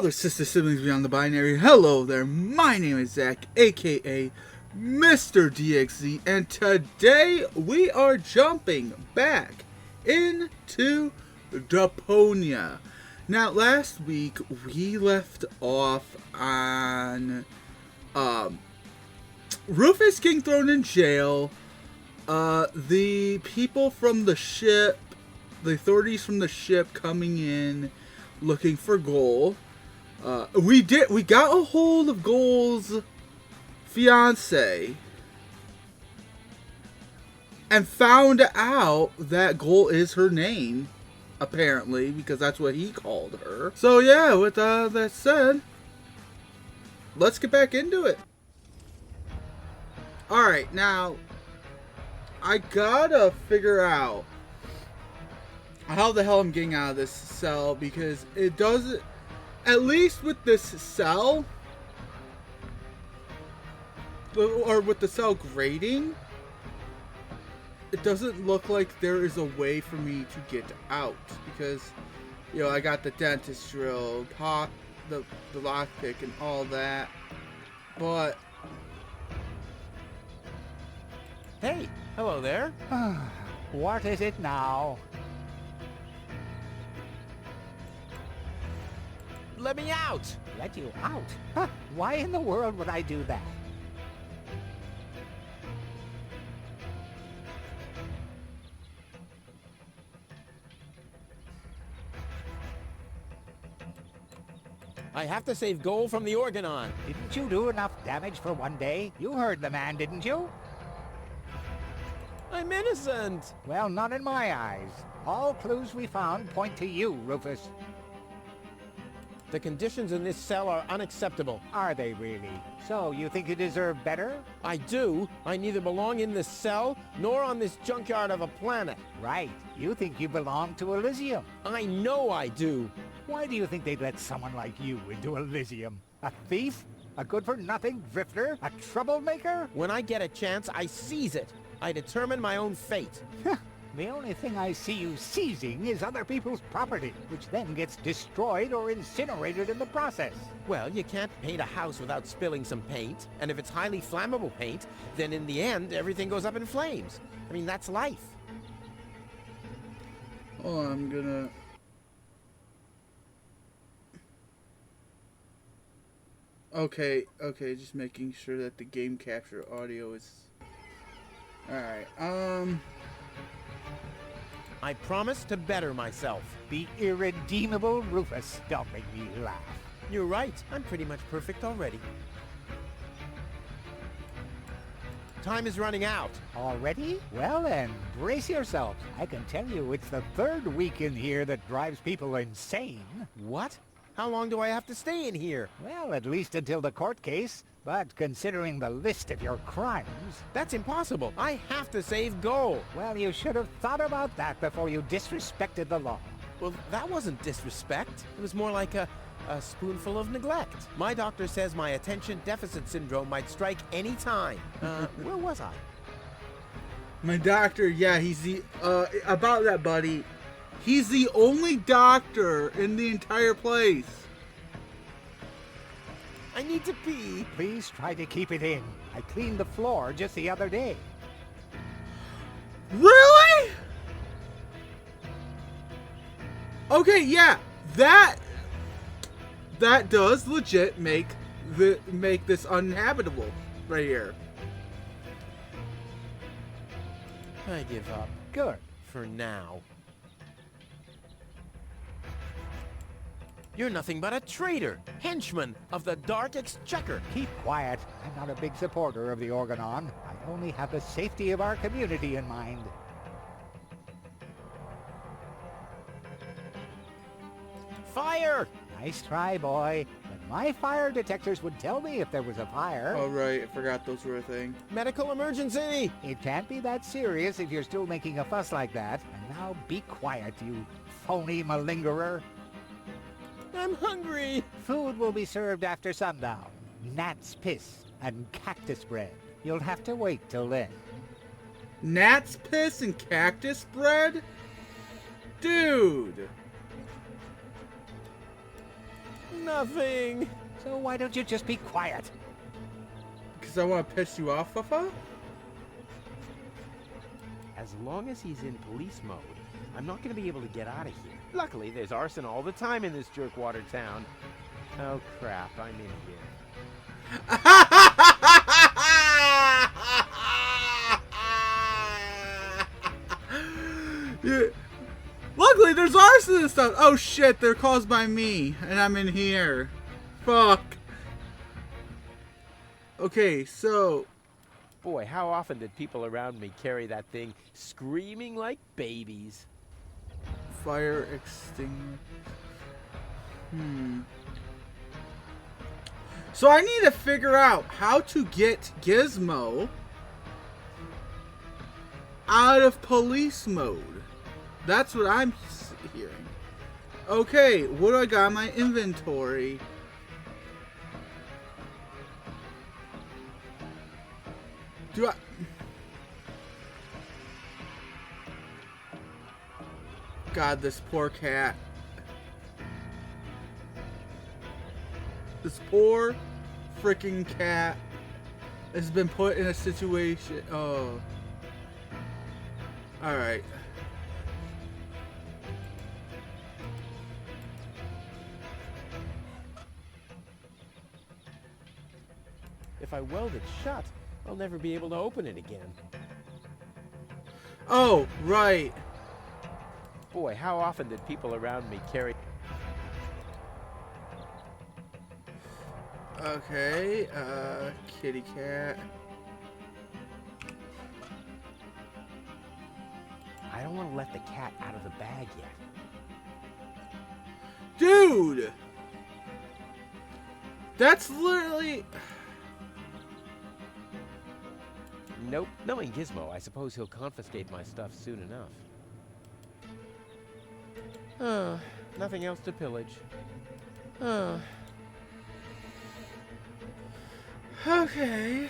Brothers, sisters, siblings beyond the binary, hello there, my name is Zach, aka Mr. DXZ, and today we are jumping back into Deponia. Now, last week we left off on Rufus getting thrown in jail, the people from the ship, the authorities from the ship coming in looking for Goal. We got a hold of Goal's fiance and found out that Goal is her name, apparently, because that's what he called her. So yeah, with that said, let's get back into it. Alright, now I gotta figure out how the hell I'm getting out of this cell, because it doesn't, at least with this cell, or with the cell grading, it doesn't look like there is a way for me to get out, because, you know, I got the dentist drill, the lockpick and all that, but... Hey, hello there. What is it now? Let me out! Let you out? Huh, why in the world would I do that? I have to save Goal from the Organon. Didn't you do enough damage for one day? You heard the man, didn't you? I'm innocent! Well, not in my eyes. All clues we found point to you, Rufus. The conditions in this cell are unacceptable. Are they really? So, you think you deserve better? I do. I neither belong in this cell, nor on this junkyard of a planet. Right. You think you belong to Elysium. I know I do. Why do you think they'd let someone like you into Elysium? A thief? A good-for-nothing drifter? A troublemaker? When I get a chance, I seize it. I determine my own fate. The only thing I see you seizing is other people's property, which then gets destroyed or incinerated in the process. Well, you can't paint a house without spilling some paint, and if it's highly flammable paint, then in the end, everything goes up in flames. I mean, that's life. Oh, I'm gonna... Okay, just making sure that the game capture audio is... Alright, I promise to better myself. The irredeemable Rufus. Don't make me laugh. You're right. I'm pretty much perfect already. Time is running out. Already? Well then, brace yourself. I can tell you it's the third week in here that drives people insane. What? How long do I have to stay in here? Well, at least until the court case. But considering the list of your crimes... That's impossible. I have to save Goal. Well, you should have thought about that before you disrespected the law. Well, that wasn't disrespect. It was more like a spoonful of neglect. My doctor says my attention deficit syndrome might strike any time. Where was I? my doctor, yeah, he's the, about that, buddy, he's the only doctor in the entire place. I need to pee. Please try to keep it in. I cleaned the floor just the other day. Really? Okay, yeah, that does legit make this uninhabitable right here. I give up. Good. For now. You're nothing but a traitor, henchman of the Dark Exchequer. Keep quiet. I'm not a big supporter of the Organon. I only have the safety of our community in mind. Fire! Nice try, boy. But my fire detectors would tell me if there was a fire. Oh, right, I forgot those were a thing. Medical emergency! It can't be that serious if you're still making a fuss like that. And now be quiet, you phony malingerer. I'm hungry. Food will be served after sundown. Gnat's piss and cactus bread. You'll have to wait till then. Gnat's piss and cactus bread? Dude! Nothing. So why don't you just be quiet? Because I want to piss you off, Fafa? As long as he's in police mode, I'm not going to be able to get out of here. Luckily, there's arson all the time in this jerkwater town. Oh, crap. I'm in here. Yeah. Luckily, there's arson and stuff. Oh shit, they're caused by me, and I'm in here. Fuck. Okay, so Boy, how often did people around me carry that thing screaming like babies? fire extinguisher. So I need to figure out how to get Gizmo out of police mode. That's what I'm hearing. Okay, what do I got in my inventory? Do I... God, this poor cat. This poor freaking cat has been put in a situation. Oh. Alright. If I weld it shut, I'll never be able to open it again. Oh, right. Boy, how often did people around me carry... Okay, kitty cat. I don't want to let the cat out of the bag yet. Dude! That's literally... Nope. Knowing Gizmo, I suppose he'll confiscate my stuff soon enough. Nothing else to pillage. Okay.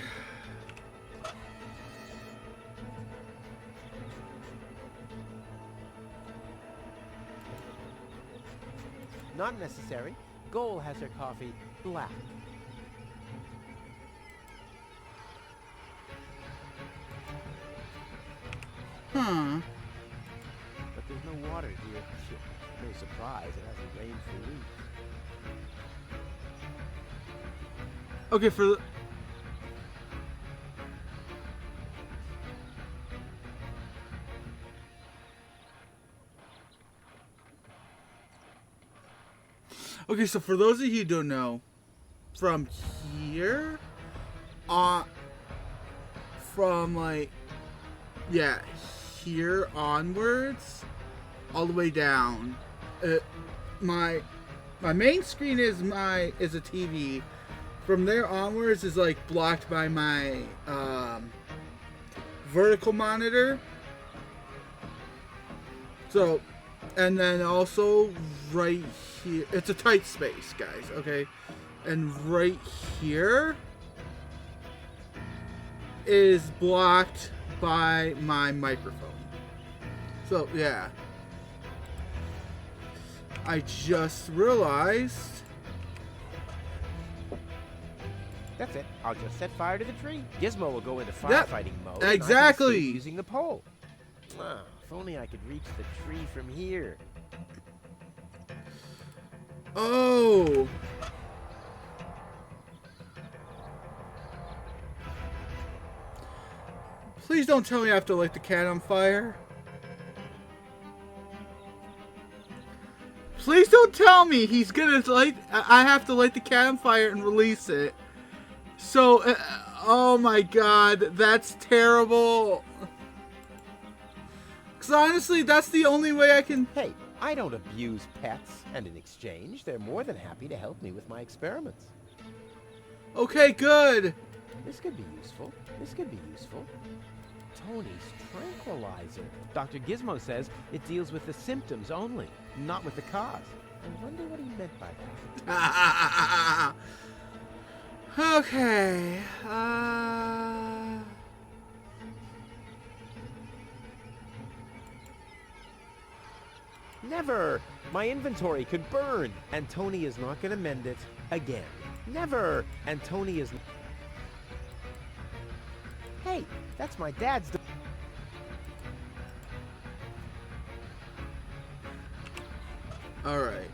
Not necessary. Goal has her coffee black. Huh. But there's no water here. No surprise, it hasn't rained for weeks. Okay, for the... Okay, so for those of you who don't know, from here on, from like, yeah, here onwards, all the way down, my main screen is a TV. From there onwards is like blocked by my vertical monitor. So, and then also right here, it's a tight space, guys, okay? And right here is blocked by my microphone. So, yeah. I just realized... That's it. I'll just set fire to the tree. Gizmo will go into firefighting mode. Exactly. And I can escape using the pole. If only I could reach the tree from here. Oh. Please don't tell me I have to light the cat on fire. Please don't tell me he's gonna light. I have to light the cat on fire and release it. So, oh my God, that's terrible. Because honestly, that's the only way I can... Hey, I don't abuse pets, and in exchange, they're more than happy to help me with my experiments. Okay, good. This could be useful. This could be useful. Tony's tranquilizer. Dr. Gizmo says it deals with the symptoms only, not with the cause. I wonder what he meant by that. Okay. Never! My inventory could burn, and Tony is not gonna mend it again. Never! And Tony is... Hey, that's my dad's... Alright.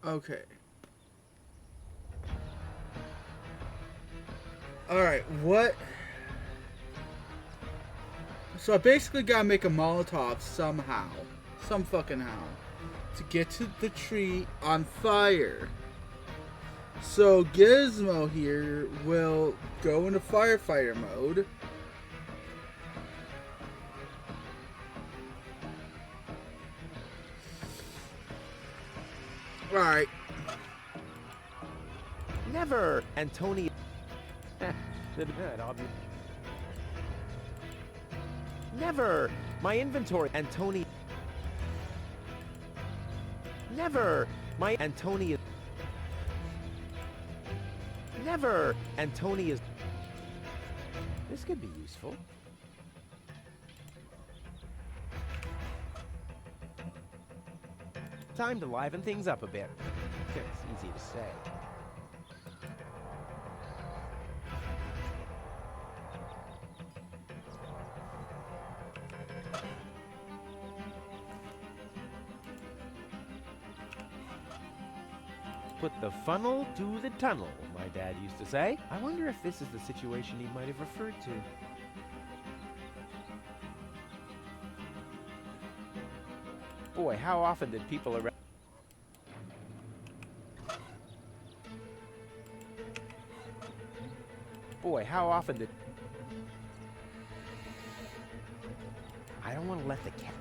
Okay. Alright, what? So I basically gotta make a Molotov somehow. Some fucking how. To get to the tree on fire. So Gizmo here will go into firefighter mode. Alright. Never! And Tony... Never! My inventory... And Tony... Never! My... And Tony is... Never! And Tony is... This could be useful. Time to liven things up a bit. It's easy to say. Put the funnel to the tunnel, my dad used to say. I wonder if this is the situation he might have referred to. Boy, how often did people around... Boy, how often did... I don't want to let the cat...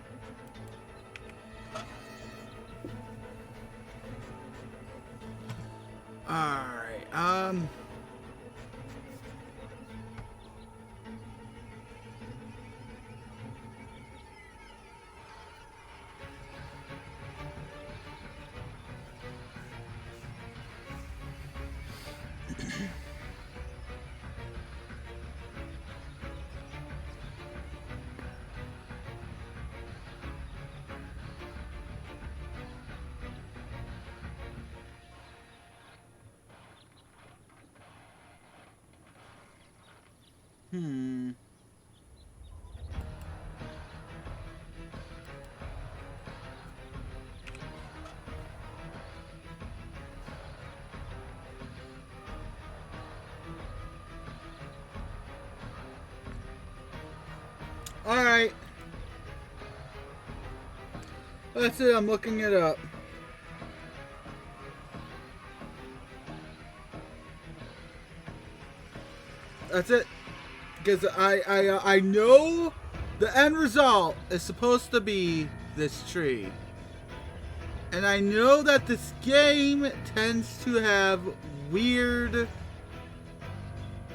Alright, Alright. That's it, I'm looking it up. That's it. Because I know the end result is supposed to be this tree. And I know that this game tends to have weird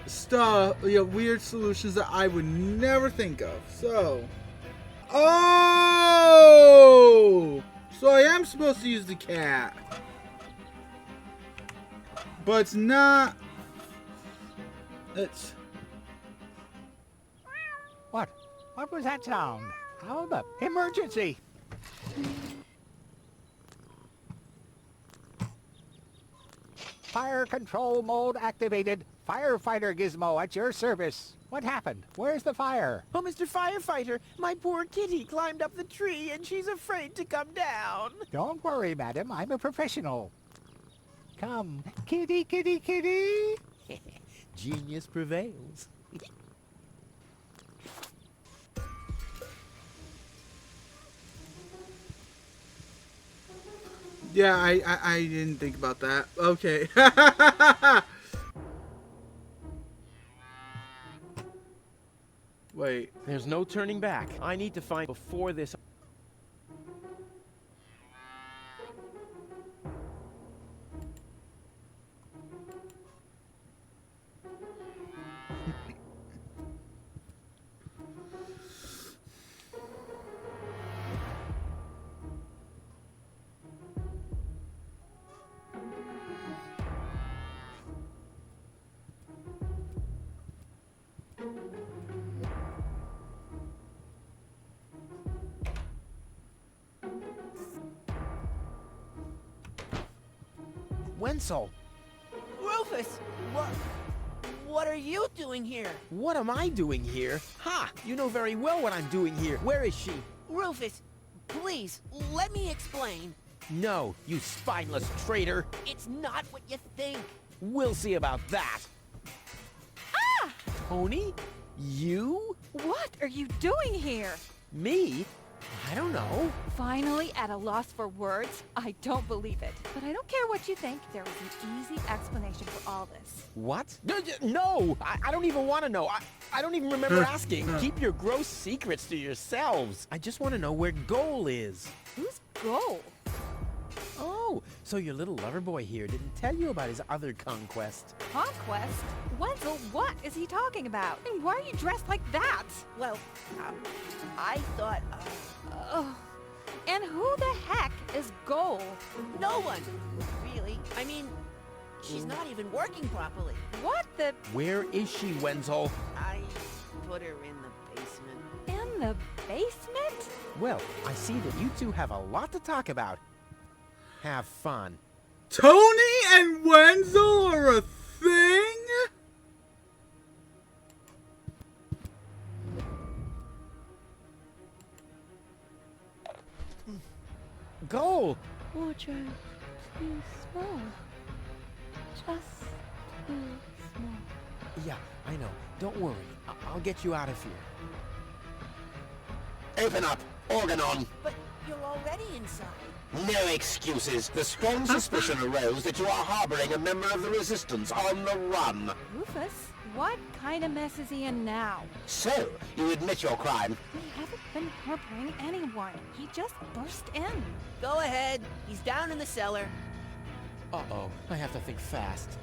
stuff, you know, weird solutions that I would never think of. So, oh, so I am supposed to use the cat, but it's not. It's What? What was that sound? How the... Emergency! Fire control mode activated. Firefighter Gizmo at your service. What happened? Where's the fire? Oh, Mr. Firefighter, my poor kitty climbed up the tree and she's afraid to come down. Don't worry, madam. I'm a professional. Come, kitty, kitty, kitty. Genius prevails. yeah. I didn't think about that. Okay. Wait. There's no turning back. I need to find before this... Wenzel! Rufus! What are you doing here? What am I doing here? Ha! You know very well what I'm doing here. Where is she? Rufus, please, let me explain. No, you spineless traitor. It's not what you think. We'll see about that. Ah! Tony? You? What are you doing here? Me? I don't know. Finally at a loss for words? I don't believe it. But I don't care what you think. There is an easy explanation for all this. What? No! I don't even want to know. I don't even remember asking. Keep your gross secrets to yourselves. I just want to know where Goal is. Who's Goal? Oh, so your little lover boy here didn't tell you about his other conquest. Conquest? Wenzel, what is he talking about? And why are you dressed like that? Well, I thought, Ugh. And who the heck is Goal? no one, really. I mean, she's not even working properly. What the... Where is she, Wenzel? I put her in the basement. in the basement? Well, I see that you two have a lot to talk about. Have fun. Tony and Wenzel are a thing? Goal! Wardrobe too small. Just too small. Yeah, I know. Don't worry. I'll get you out of here. Open up! Organon! But you're already inside. No excuses. The strong suspicion arose that you are harboring a member of the Resistance on the run. Rufus, what kind of mess is he in now? So, you admit your crime. We haven't been harboring anyone. He just burst in. Go ahead. He's down in the cellar. Uh-oh. I have to think fast.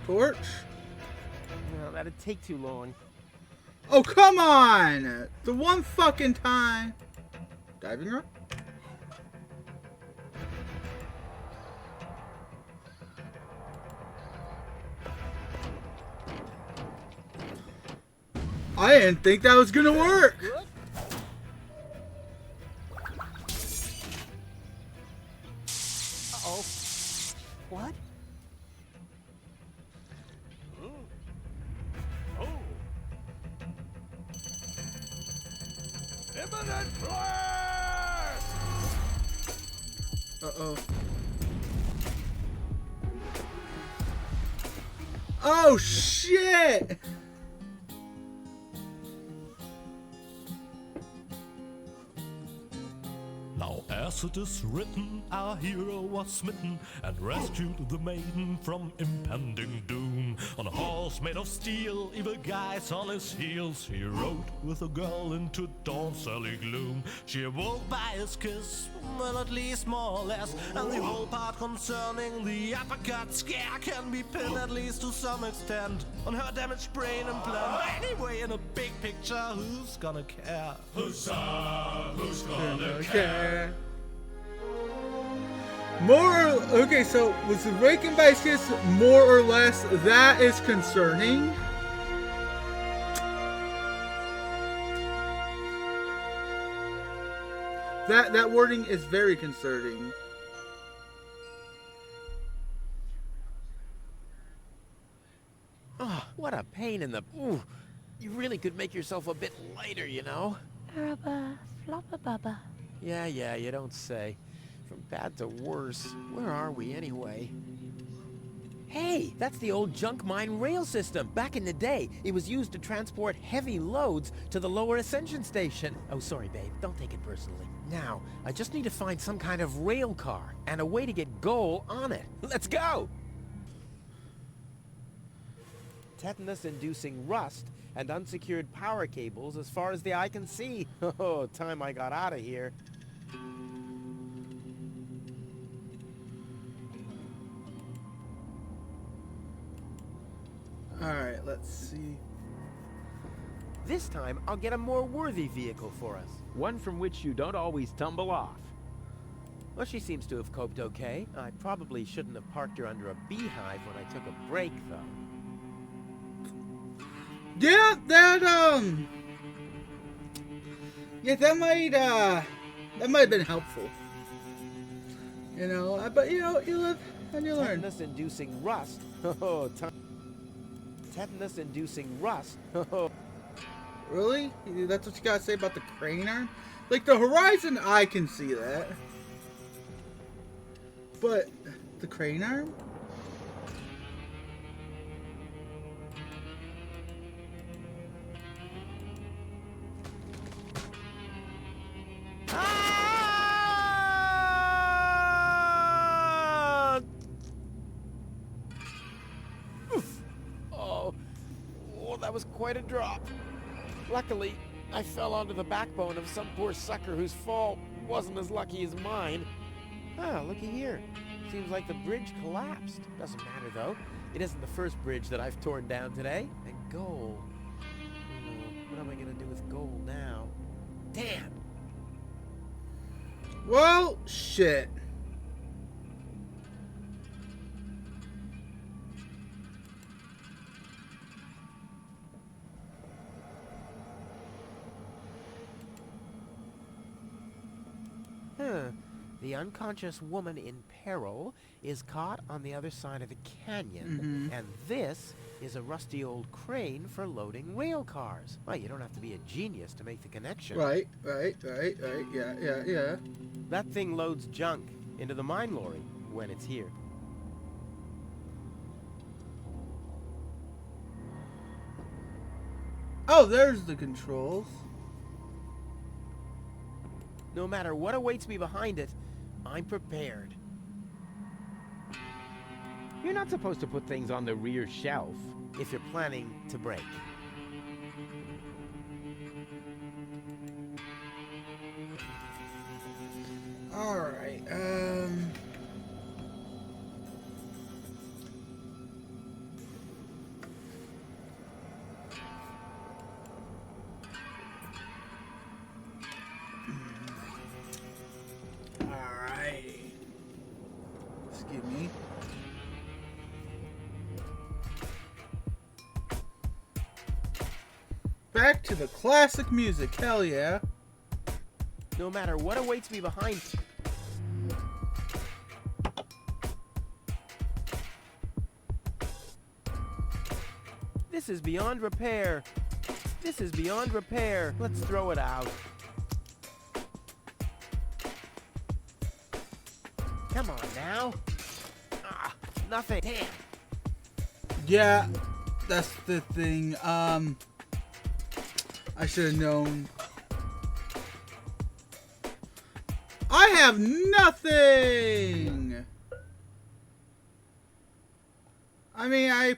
Torch? No, that'd take too long. Oh, come on! The one fucking time. Diving rod? I didn't think that was gonna work. Uh-oh. What? Imminent blast! Uh-oh. Oh, shit! Now as it is written, our hero was smitten and rescued the maiden from impending doom. On a horse made of steel, evil guys on his heels, he rode with a girl into dawn's early gloom. She awoke by his kiss, well at least more or less, and the whole part concerning the uppercut scare can be pinned at least to some extent on her damaged brain and plan. Anyway, in a big picture, who's gonna care? Huzzah, who's gonna care? Okay, so was the Raken by his kiss more or less? That is concerning. That wording is very concerning. Oh, what a pain in the... Ooh, you really could make yourself a bit lighter, you know? Araba, floppa baba. Yeah, you don't say. From bad to worse. Where are we, anyway? Hey, that's the old junk mine rail system. Back in the day, it was used to transport heavy loads to the lower ascension station. Oh, sorry, babe. Don't take it personally. Now, I just need to find some kind of rail car and a way to get Goal on it. Let's go! Tetanus-inducing rust and unsecured power cables as far as the eye can see. Oh, time I got out of here. Alright, let's see. This time, I'll get a more worthy vehicle for us. One from which you don't always tumble off. Well, she seems to have coped okay. I probably shouldn't have parked her under a beehive when I took a break, though. Yeah, yeah, that might have been helpful. You know, but you know, you live and you learn. Tetanus-inducing rust. Oh, tetanus-inducing rust. Really? That's what you gotta say about the crane arm? Like, the horizon, I can see that. But the crane arm? Oh, that was quite a drop. Luckily, I fell onto the backbone of some poor sucker whose fall wasn't as lucky as mine. Ah, looky here. Seems like the bridge collapsed. Doesn't matter, though. It isn't the first bridge that I've torn down today. And gold. What am I gonna do with gold now? Damn! Well, shit. The unconscious woman in peril is caught on the other side of the canyon, and this is a rusty old crane for loading rail cars. Well, you don't have to be a genius to make the connection. Right. Yeah. That thing loads junk into the mine lorry when it's here. Oh, there's the controls. No matter what awaits me behind it, I'm prepared. You're not supposed to put things on the rear shelf. If you're planning to break. Alright, Alright. Excuse me. Back to the classic music, hell yeah. No matter what awaits me behind. This is beyond repair. This is beyond repair. Let's throw it out. Come on now. Ah, nothing. Damn. Yeah, that's the thing. I should have known. I have nothing. I mean, I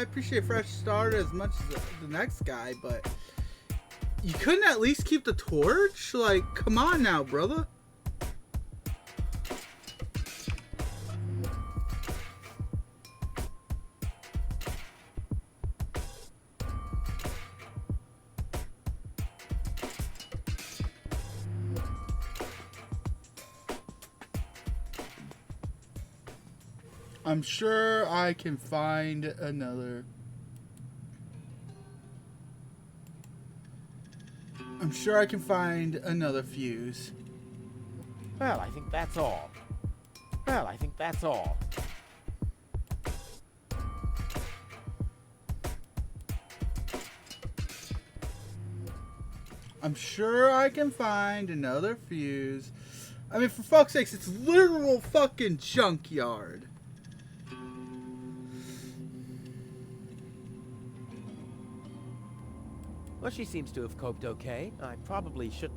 appreciate fresh start as much as the next guy, but you couldn't at least keep the torch? Like, come on now, brother. I'm sure I can find another. I'm sure I can find another fuse. Well, I think that's all. Well, I think that's all. I'm sure I can find another fuse. I mean, for fuck's sakes, it's literal fucking junkyard. Well, she seems to have coped okay. I probably should.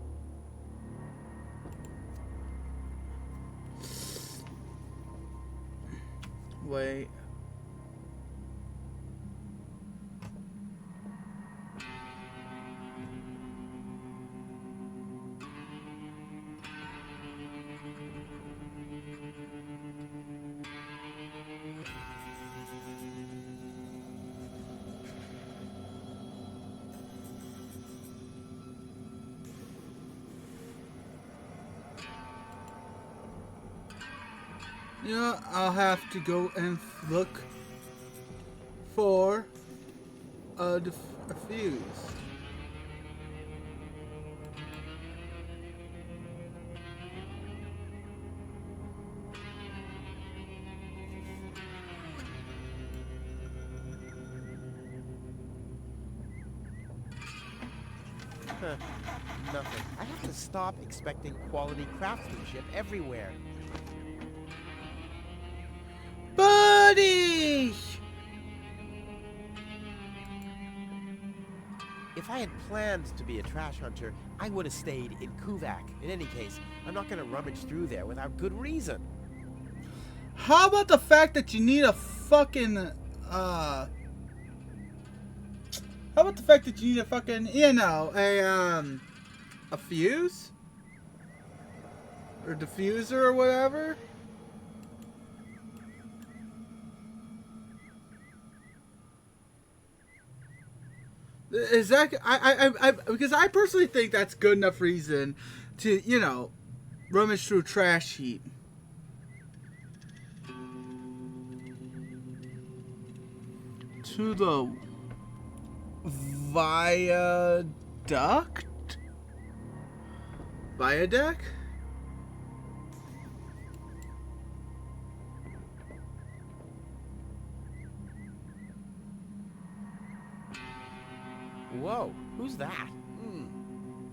Wait. You know, I'll have to go and look for a fuse. Huh. Nothing. I have to stop expecting quality craftsmanship everywhere. Buddy! If I had planned to be a trash hunter, I would have stayed in Kuvak. In any case, I'm not going to rummage through there without good reason. How about the fact that you need a fucking, how about the fact that you need a fucking, you know, a fuse? Or diffuser or whatever? Is that, because I personally think that's good enough reason to, you know, rummage through trash heap. To the viaduct? Viaduct? Whoa, who's that?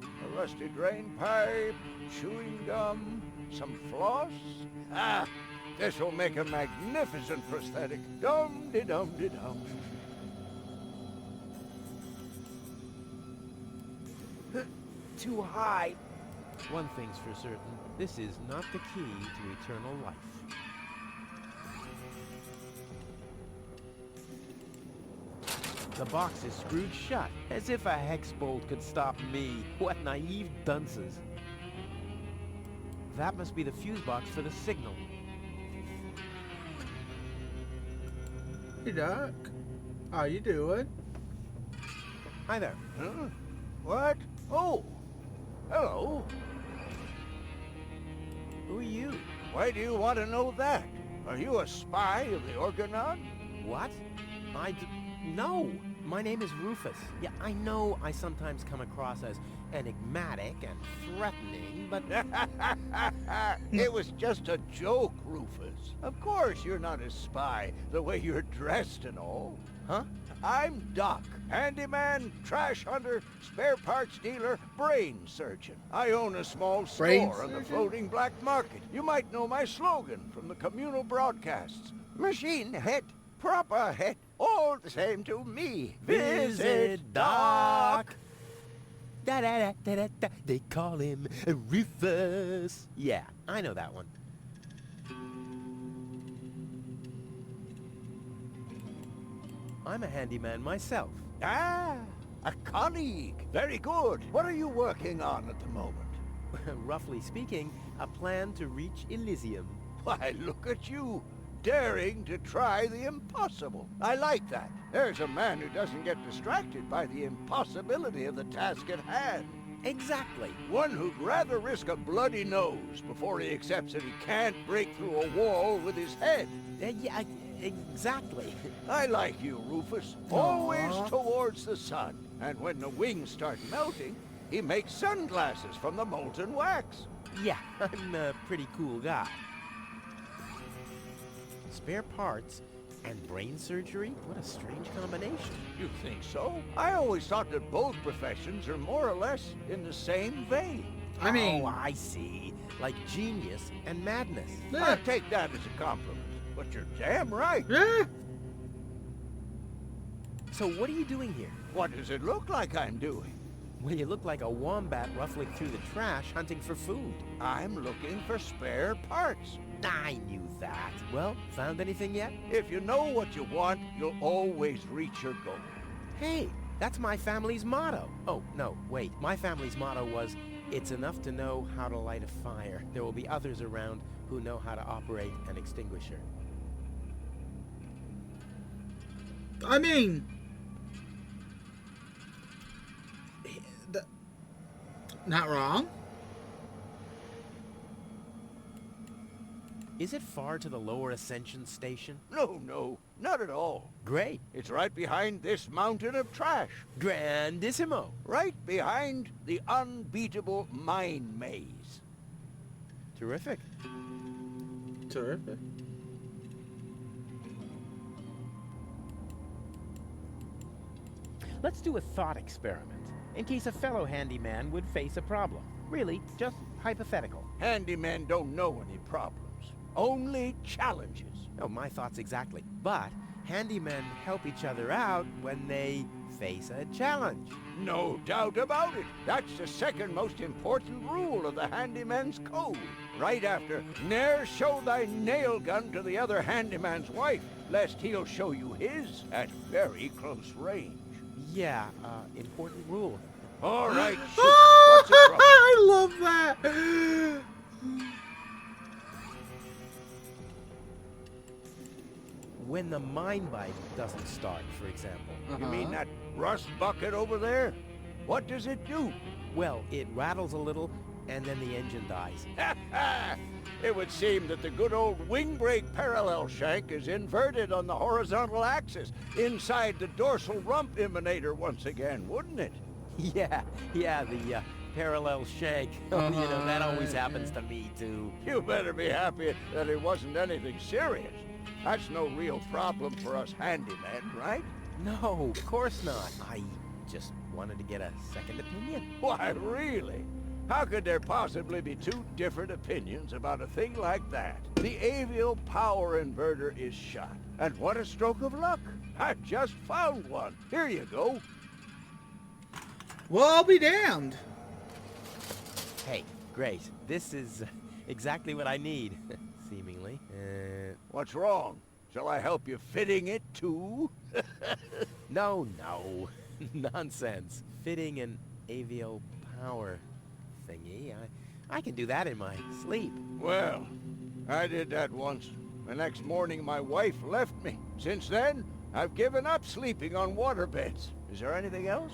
A rusty drain pipe, chewing gum, some floss. Ah, this will make a magnificent prosthetic. Dum-de-dum-de-dum. Too high. One thing's for certain, this is not the key to eternal life. The box is screwed shut, as if a hex bolt could stop me. What naive dunces. That must be the fuse box for the signal. Hey, Doc. How you doing? Hi there. Huh? What? Oh, hello. Who are you? Why do you want to know that? Are you a spy of the Organon? What? No! My name is Rufus. Yeah, I know I sometimes come across as enigmatic and threatening, but... It was just a joke, Rufus. Of course you're not a spy, the way you're dressed and all. Huh? I'm Doc, handyman, trash hunter, spare parts dealer, brain surgeon. I own a small Brain store on the surgeon? floating black market. You might know my slogan from the communal broadcasts. Machine head, proper head, all the same to me. Visit Doc. Da-da-da-da-da-da. They call him Rufus. Yeah, I know that one. I'm a handyman myself. Ah, a colleague. Very good. What are you working on at the moment? Roughly speaking, a plan to reach Elysium. Why, look at you, daring to try the impossible. I like that. There's a man who doesn't get distracted by the impossibility of the task at hand. Exactly. One who'd rather risk a bloody nose before he accepts that he can't break through a wall with his head. Yeah, exactly. I like you, Rufus. Always towards the sun. And when the wings start melting, he makes sunglasses from the molten wax. Yeah, I'm a pretty cool guy. Spare parts and brain surgery? What a strange combination. You think so? I always thought that both professions are more or less in the same vein. I mean, Oh, I see. Like genius and madness. yeah. I'll take that as a compliment. But you're damn right. Yeah. So what are you doing here? What does it look like I'm doing? Well, you look like a wombat ruffling through the trash hunting for food. I'm looking for spare parts. I knew that. Well, found anything yet? If you know what you want, you'll always reach your goal. Hey, that's my family's motto. Oh, no, wait. My family's motto was, it's enough to know how to light a fire. There will be others around who know how to operate an extinguisher. I mean, not wrong. Is it far to the lower Ascension station? No, not at all. Great. It's right behind this mountain of trash. Grandissimo. Right behind the unbeatable mine maze. Terrific. Terrific. Let's do a thought experiment, in case a fellow handyman would face a problem. Really, just hypothetical. Handymen don't know any problems. Only challenges. No, my thoughts exactly. But handymen help each other out when they face a challenge. No doubt about it. That's the second most important rule of the handyman's code. Right after, ne'er show thy nail gun to the other handyman's wife, lest he'll show you his at very close range. Yeah, important rule. All right, shoot. What's the trouble? I love that. When the mine bike doesn't start, for example. You mean that rust bucket over there? What does it do? Well, it rattles a little, and then the engine dies. It would seem that the good old wing brake parallel shank is inverted on the horizontal axis, inside the dorsal rump emanator once again, wouldn't it? Yeah, the parallel shank. You know, that always happens to me, too. You better be happy that it wasn't anything serious. That's no real problem for us handymen, right? No, of course not. I just wanted to get a second opinion. Why, really? How could there possibly be two different opinions about a thing like that? The avial power inverter is shot. And what a stroke of luck. I just found one. Here you go. Well, I'll be damned. Hey, great. This is exactly what I need, seemingly. What's wrong? Shall I help you fitting it, too? No. Nonsense. Fitting an avial power thingy. I can do that in my sleep. Well, I did that once. The next morning, my wife left me. Since then, I've given up sleeping on waterbeds. Is there anything else?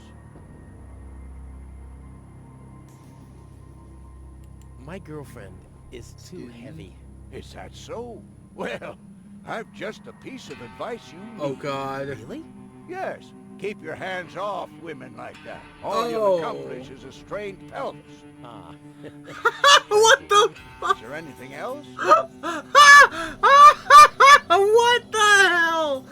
My girlfriend is too heavy. Is that so? Well, I've just a piece of advice you need. Oh, God. Really? Yes. Keep your hands off women like that. All Oh. you'll accomplish is a strained pelvis. Ah. What the fuck? Is there anything else? What the hell?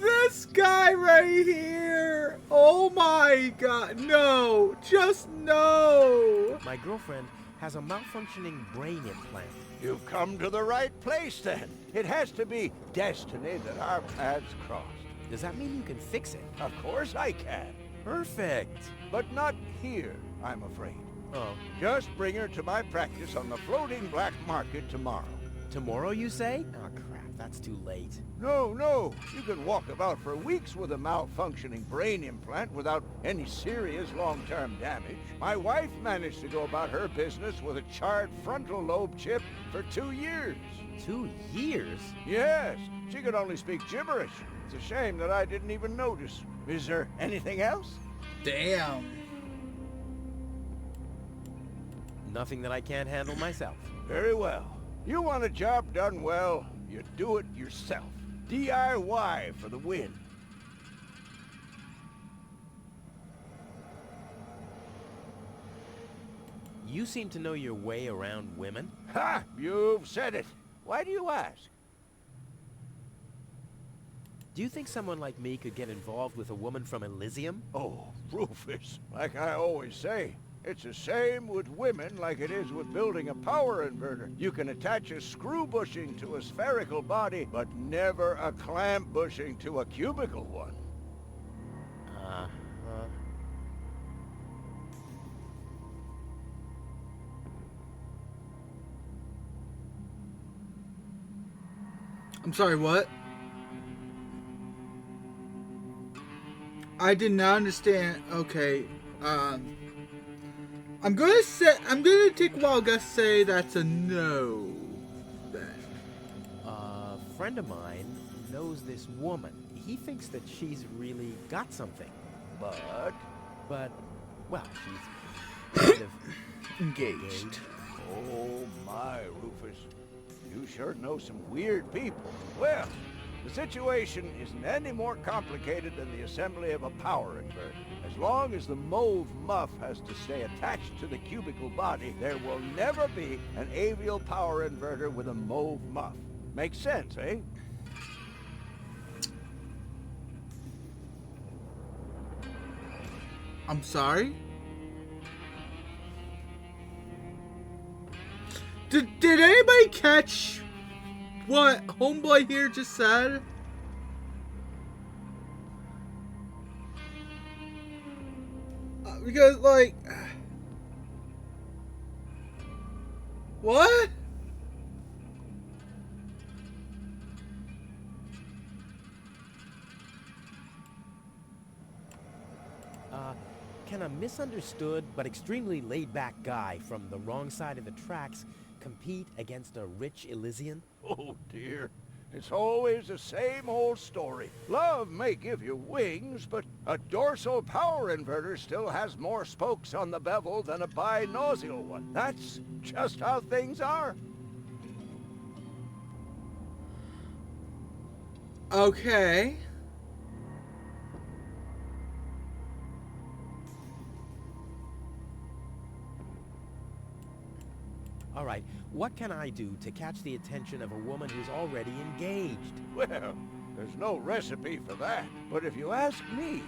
This guy right here. Oh my God. No. Just no. My girlfriend has a malfunctioning brain implant. You've come to the right place, then. It has to be destiny that our paths crossed. Does that mean you can fix it? Of course I can. Perfect. But not here, I'm afraid. Oh. Just bring her to my practice on the floating black market tomorrow. Tomorrow, you say? Oh, crap. That's too late. No. You can walk about for weeks with a malfunctioning brain implant without any serious long-term damage. My wife managed to go about her business with a charred frontal lobe chip for 2 years. 2 years? Yes, she could only speak gibberish. It's a shame that I didn't even notice. Is there anything else? Damn. Nothing that I can't handle myself. Very well. You want a job done well, you do it yourself. DIY for the win. You seem to know your way around women. Ha! You've said it. Why do you ask? Do you think someone like me could get involved with a woman from Elysium? Oh, Rufus, like I always say, it's the same with women like it is with building a power inverter. You can attach a screw bushing to a spherical body, but never a clamp bushing to a cubical one. I'm sorry, what? I did not understand. Okay. I'm gonna take a wild guess, say that's a no. Then. A friend of mine knows this woman. He thinks that she's really got something. But, well, she's kind of Engaged. Oh my, Rufus. You sure know some weird people. Well, the situation isn't any more complicated than the assembly of a power inverter. As long as the mauve muff has to stay attached to the cubicle body, there will never be an avial power inverter with a mauve muff. Makes sense, eh? I'm sorry? Did anybody catch what homeboy here just said? Because, like... What? Can a misunderstood but extremely laid-back guy from the wrong side of the tracks compete against a rich Elysian? Oh dear, it's always the same old story. Love may give you wings, but a dorsal power inverter still has more spokes on the bevel than a binossial one. That's just how things are. Okay. All right, what can I do to catch the attention of a woman who's already engaged? Well, there's no recipe for that. But if you ask me,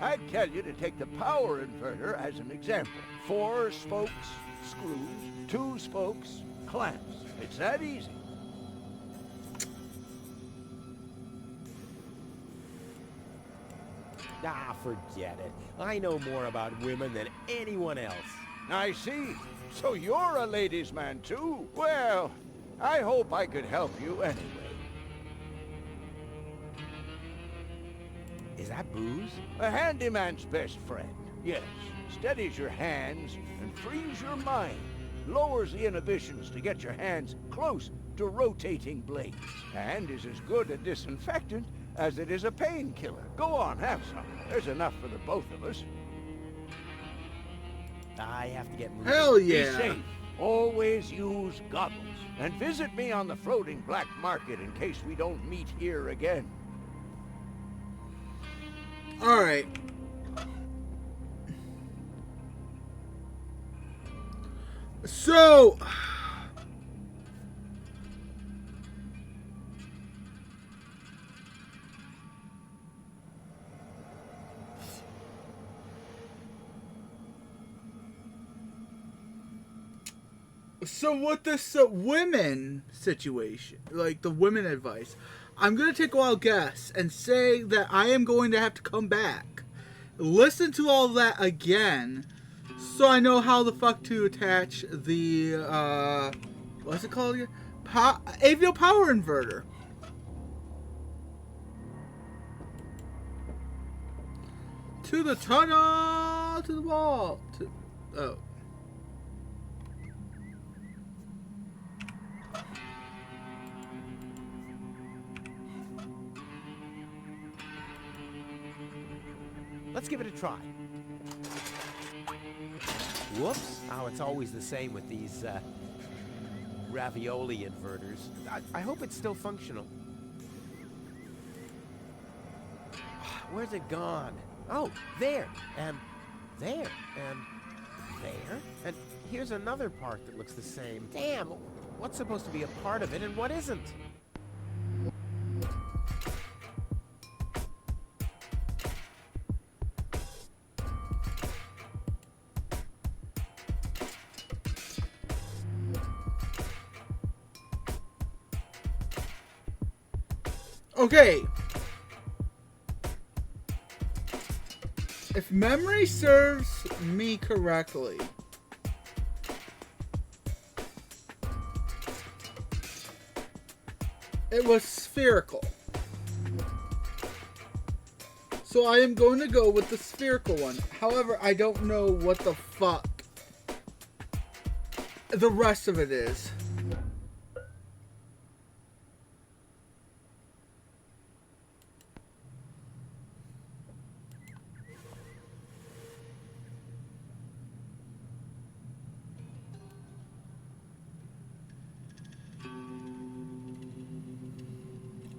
I'd tell you to take the power inverter as an example. 4 spokes, screws, 2 spokes, clamps. It's that easy. Ah, forget it. I know more about women than anyone else. I see. So you're a ladies' man too? Well, I hope I could help you anyway. Is that booze? A handyman's best friend. Yes. Steadies your hands and frees your mind. Lowers the inhibitions to get your hands close to rotating blades. And is as good a disinfectant as it is a painkiller. Go on, have some. There's enough for the both of us. I have to get moving. Hell yeah. Be safe. Always use goggles. And visit me on the floating black market in case we don't meet here again. Alright. So... So with this women situation, like the women advice, I'm going to take a wild guess and say that I am going to have to come back, listen to all that again, so I know how the fuck to attach the, what's it called again? Avial power inverter. To the tunnel, to the wall, oh. Let's give it a try. Whoops. Oh, it's always the same with these, ravioli inverters. I hope it's still functional. Where's it gone? Oh, there. And there. And there. And here's another part that looks the same. Damn, what's supposed to be a part of it and what isn't? Okay. If memory serves me correctly, it was spherical. So I am going to go with the spherical one. However, I don't know what the fuck the rest of it is.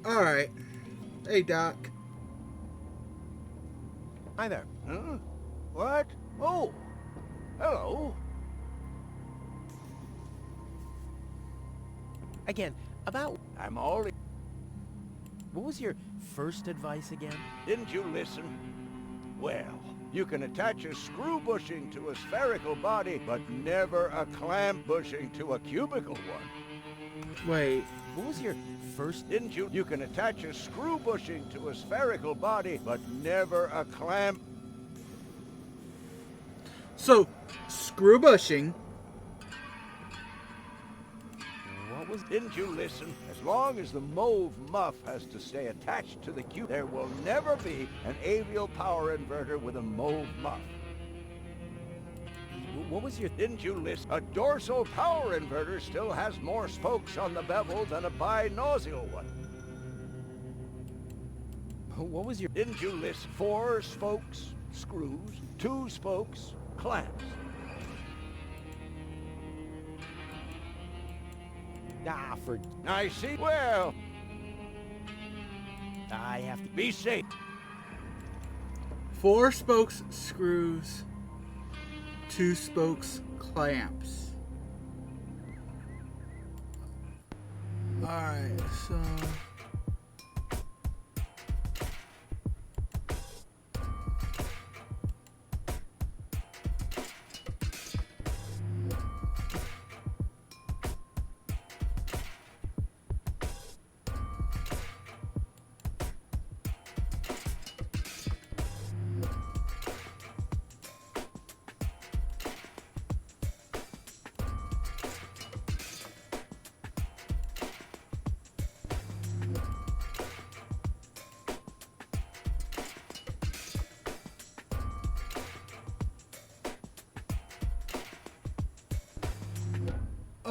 Alright. Hey, Doc. Hi there. Huh? What? Oh, hello. Again, about I'm all... what was your first advice again? Didn't you listen? Well, you can attach a screw bushing to a spherical body, but never a clamp bushing to a cubical one. Wait. What was your first? Didn't you? You can attach a screw bushing to a spherical body, but never a clamp. So, screw bushing. What was? Didn't you listen? As long as the mauve muff has to stay attached to the cube, there will never be an avial power inverter with a mauve muff. What was your? Didn't you listen? A dorsal power inverter still has more spokes on the bevel than a binomial one. What was your? Didn't you listen? 4 spokes, screws, 2 spokes, clamps. Ah, for I see. Well, I have to. be safe. 4 spokes, screws. 2 spokes, clamps. Alright, so...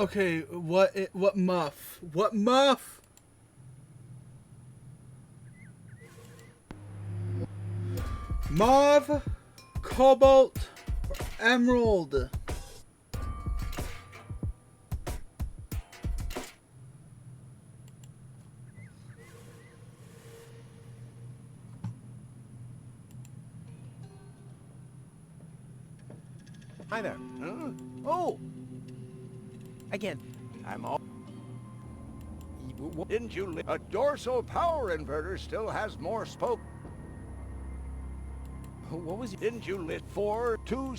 Okay, what muff? What muff? Mauve, cobalt, or emerald? Hi there. Huh? Oh, Again, I'm all... Didn't you li... A dorsal power inverter still has more spokes. what was your? Didn't you list 4, 2...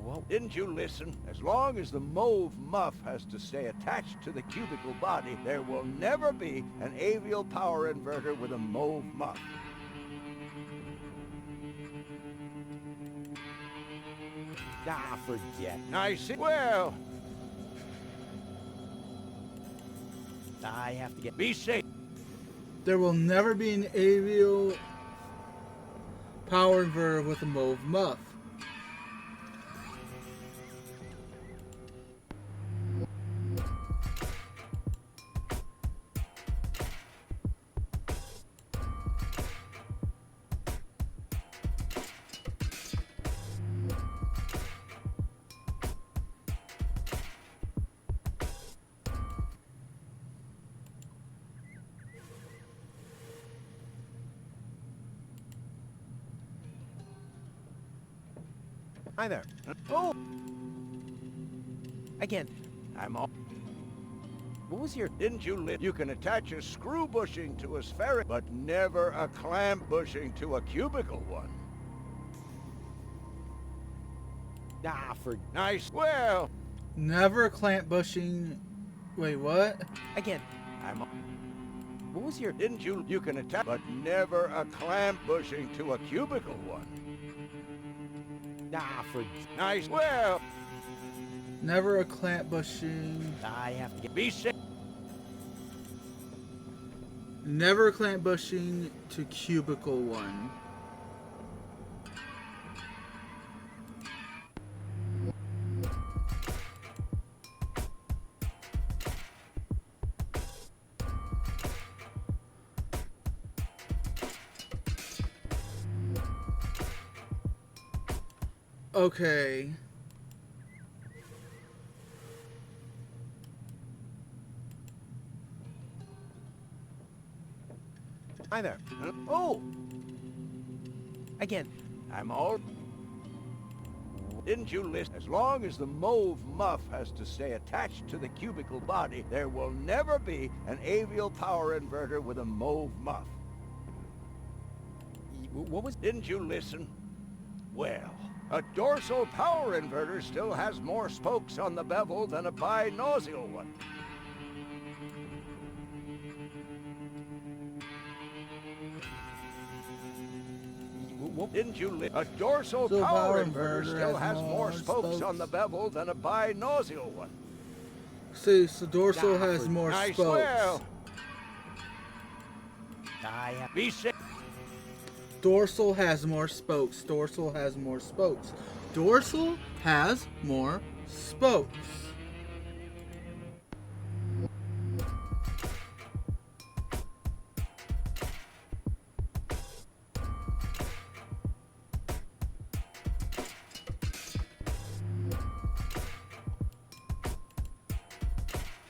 What? Didn't you listen? As long as the mauve muff has to stay attached to the cubical body, there will never be an avial power inverter with a mauve muff. Ah, forget. I see. Well, I have to get. be safe. There will never be an avial power inverter with a mauve muff. Hi there. Oh, Again, I'm all... what was your? Didn't you list? You can attach a screw bushing to a spherical, but never a clamp bushing to a cubical one. Ah, for. Nice. Well, Never clamp bushing. Wait, what? Again, I'm... what was your? Didn't you? You can attach, but never a clamp bushing to a cubical one. Ah, for. Nice. Well, Never a clamp bushing. I have to get. be safe. Never a clamp bushing to cubicle 1. Okay. Hi there. Oh! Again. I'm all... Didn't you listen? As long as the mauve muff has to stay attached to the cubicle body, there will never be an avial power inverter with a mauve muff. What was... Didn't you listen? Well, a dorsal power inverter still has more spokes on the bevel than a binossial one. Didn't you listen? A dorsal power inverter still has more spokes on the bevel than a binossial one. See, so dorsal has more I spokes. swear. I have... Be safe. Dorsal has more spokes. Dorsal has more spokes. Dorsal has more spokes.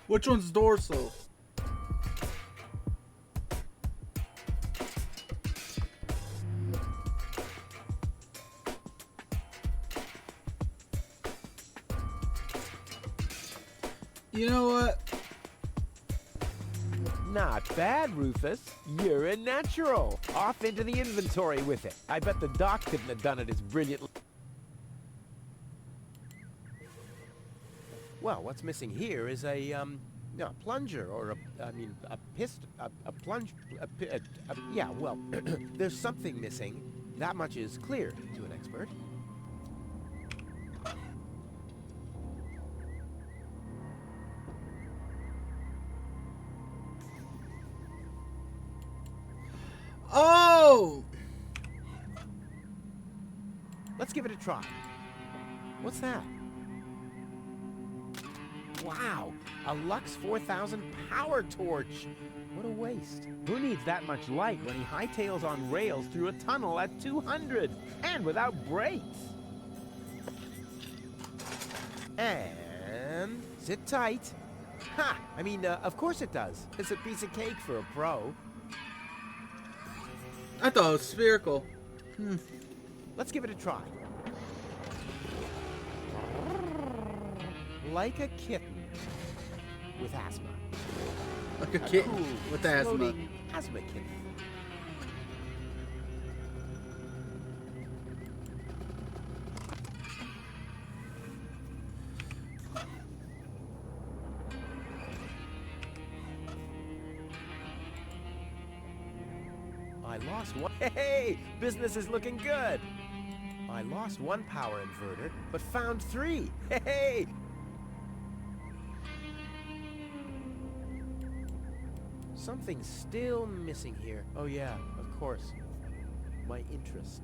Which one's dorsal? You know what? Not bad, Rufus. You're a natural. Off into the inventory with it. I bet the doc couldn't have done it as brilliantly. Well, what's missing here is a plunger or yeah, well, there's something missing. That much is clear to an expert. Oh! Let's give it a try. What's that? Wow, a Lux 4000 power torch. What a waste. Who needs that much light when he hightails on rails through a tunnel at 200 and without brakes? And sit tight. Ha! I mean, of course it does. It's a piece of cake for a pro. I thought it was spherical. Let's give it a try. Like a kitten with asthma. Like a kitten cool, with asthma. exploding asthma kitten. I lost one. Hey, business is looking good. I lost one power inverter, but found 3. Hey. Something's still missing here. Oh yeah, of course. My interest.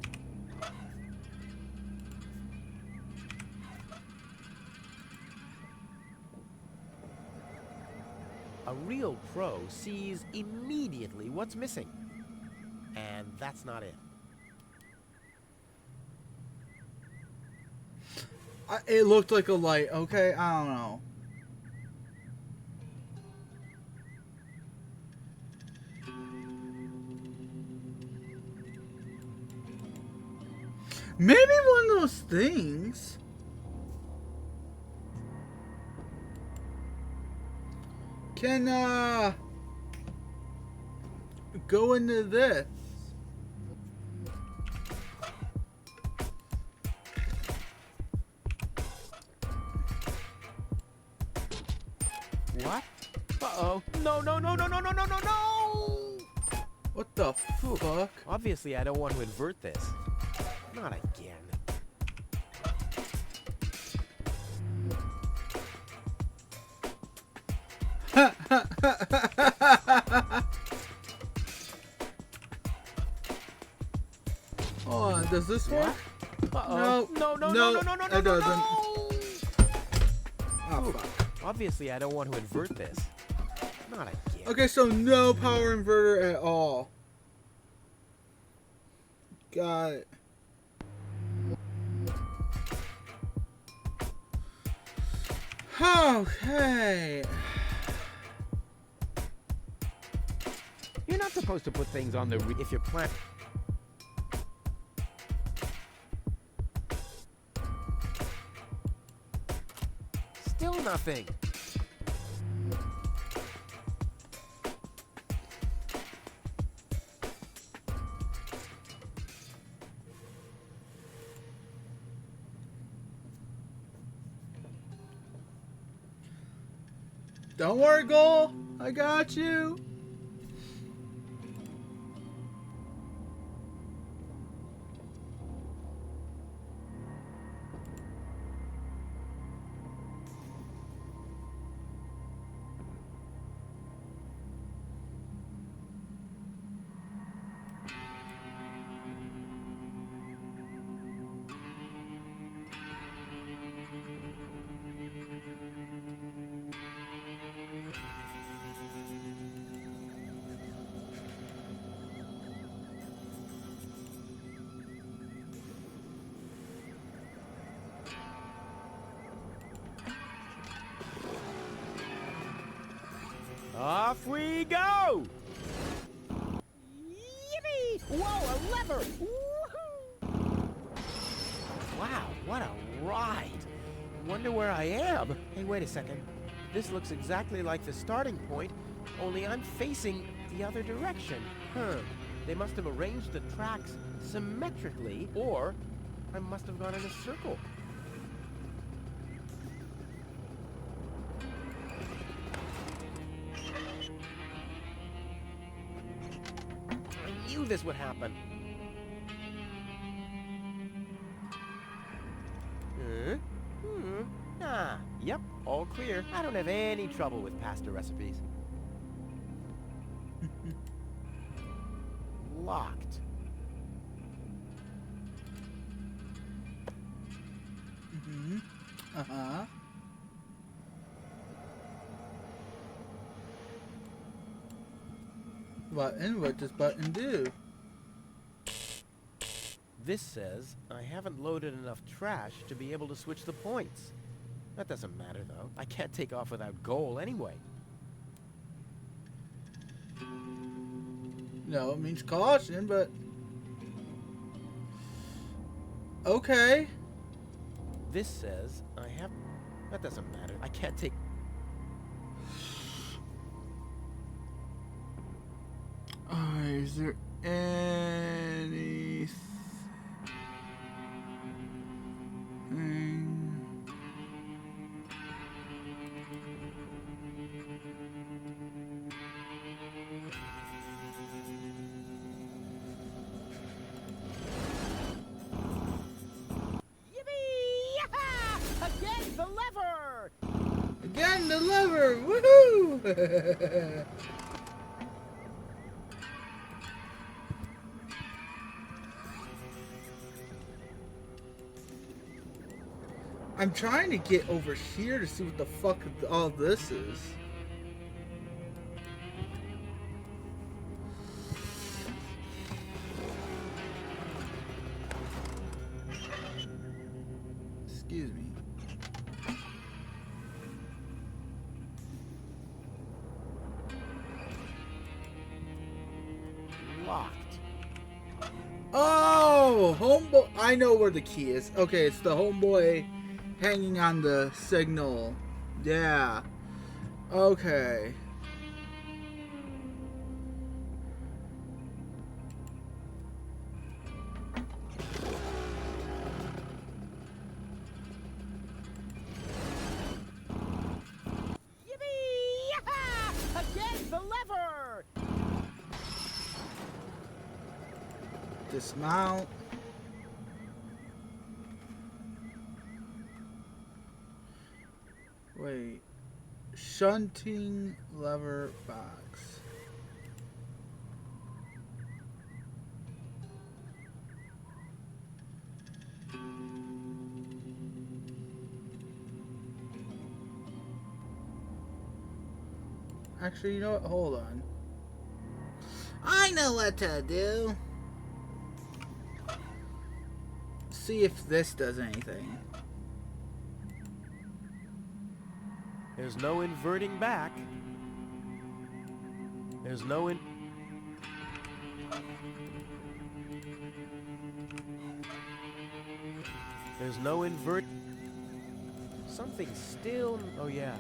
A real pro sees immediately what's missing. And that's not it. It looked like a light, okay? I don't know. Maybe one of those things. Can, go into this. What? Uh-oh. No, no, no, no, no, no, no, no, no! What the fuck? Obviously, I don't want to invert this. Not again. Hold on, does this work? Uh-oh. No, no, no, no, no, no, no, it no, doesn't. no! Oh, fuck. Obviously, I don't want to invert this. Not again. Okay, so no power inverter at all. Got it. Okay. You're not supposed to put things on the if you're plant. Still nothing. Don't worry, Goal. I got you. Off we go! Yippee! Whoa, a lever! Woohoo! Wow, what a ride! Wonder where I am. Hey, wait a second. This looks exactly like the starting point, only I'm facing the other direction. Huh. They must have arranged the tracks symmetrically, or I must have gone in a circle. I knew this would happen. Yep, all clear. I don't have any trouble with pasta recipes. Locked. Uh-huh. Button? What does button do? This says I haven't loaded enough trash to be able to switch the points. That doesn't matter, though. I can't take off without goal anyway. No, it means caution, but... Okay. This says I have... That doesn't matter. I can't take... Is there anything... Again, the lever! Again, the lever! Woohoo! I'm trying to get over here to see what the fuck all this is. Excuse me. Locked. Oh, homeboy! I know where the key is. Okay, it's the homeboy hanging on the signal. Yeah. Okay. Again, the lever! Dismount. Wait. Shunting lever box. Actually, you know what? Hold on. I know what to do. See if this does anything. There's no inverting back. There's no There's no invert. Something still. Oh, yeah.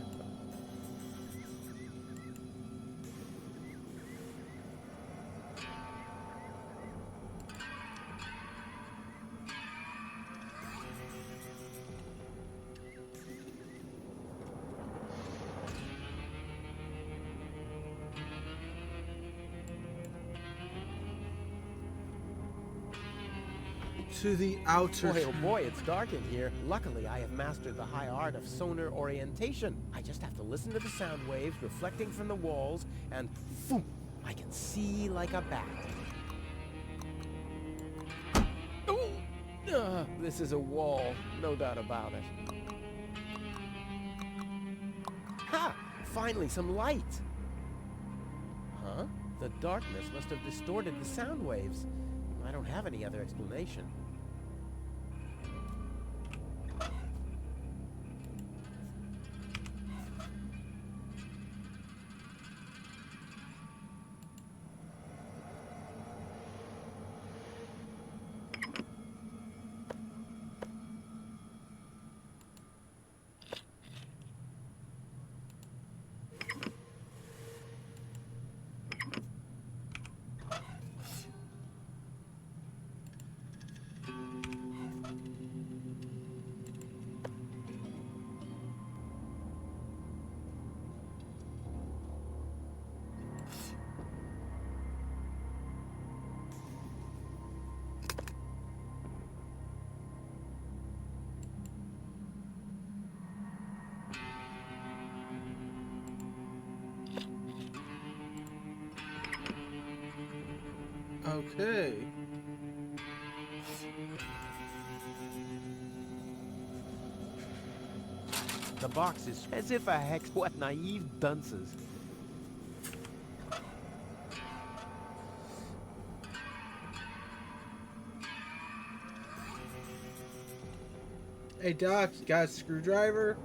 To the outer. Boy, oh boy, it's dark in here. Luckily, I have mastered the high art of sonar orientation. I just have to listen to the sound waves reflecting from the walls, and phoom, I can see like a bat. This is a wall, no doubt about it. Ha! Finally, some light! Huh? The darkness must have distorted the sound waves. I don't have any other explanation. Okay. The box is as if a hex. What naive dunces. Hey Doc, you got a screwdriver?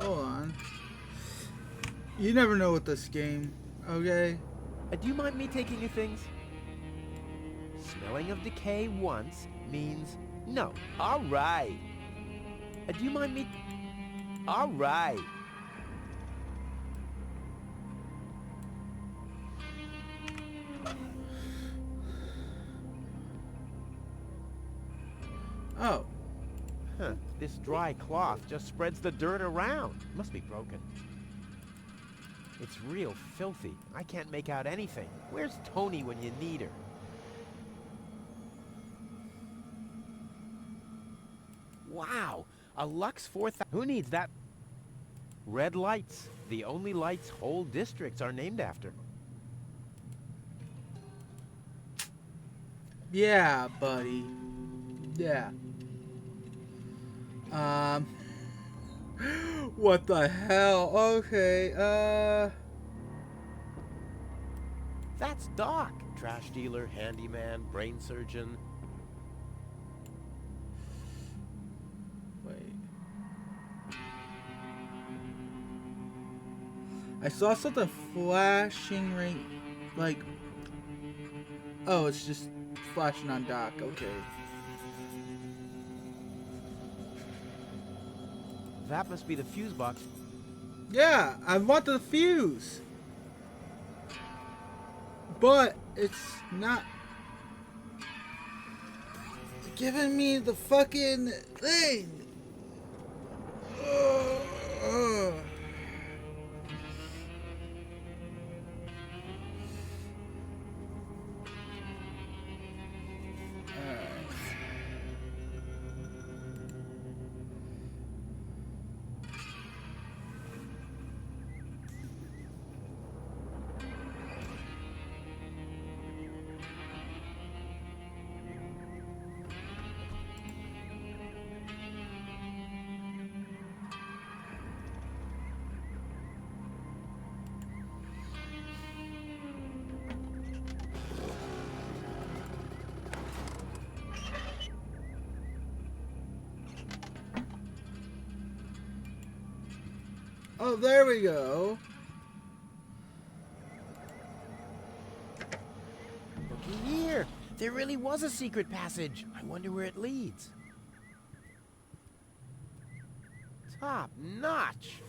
Hold on. You never know with this game, okay? Do you mind me taking your things? Smelling of decay once means no. All right. Do you mind me? All right. Oh. Huh. This dry cloth just spreads the dirt around. Must be broken. It's real filthy. I can't make out anything. Where's Tony when you need her? Wow! A Lux 4000. Who needs that? Red lights. The only lights whole districts are named after. Yeah, buddy. Yeah. What the hell? Okay, That's Doc. Trash dealer, handyman, brain surgeon. Wait. I saw something flashing right, like, oh, it's just flashing on Doc, okay. That must be the fuse box. Yeah, I want the fuse. But it's not giving me the fucking thing. Ugh. Oh, there we go. Looky here. There really was a secret passage. I wonder where it leads. Top notch.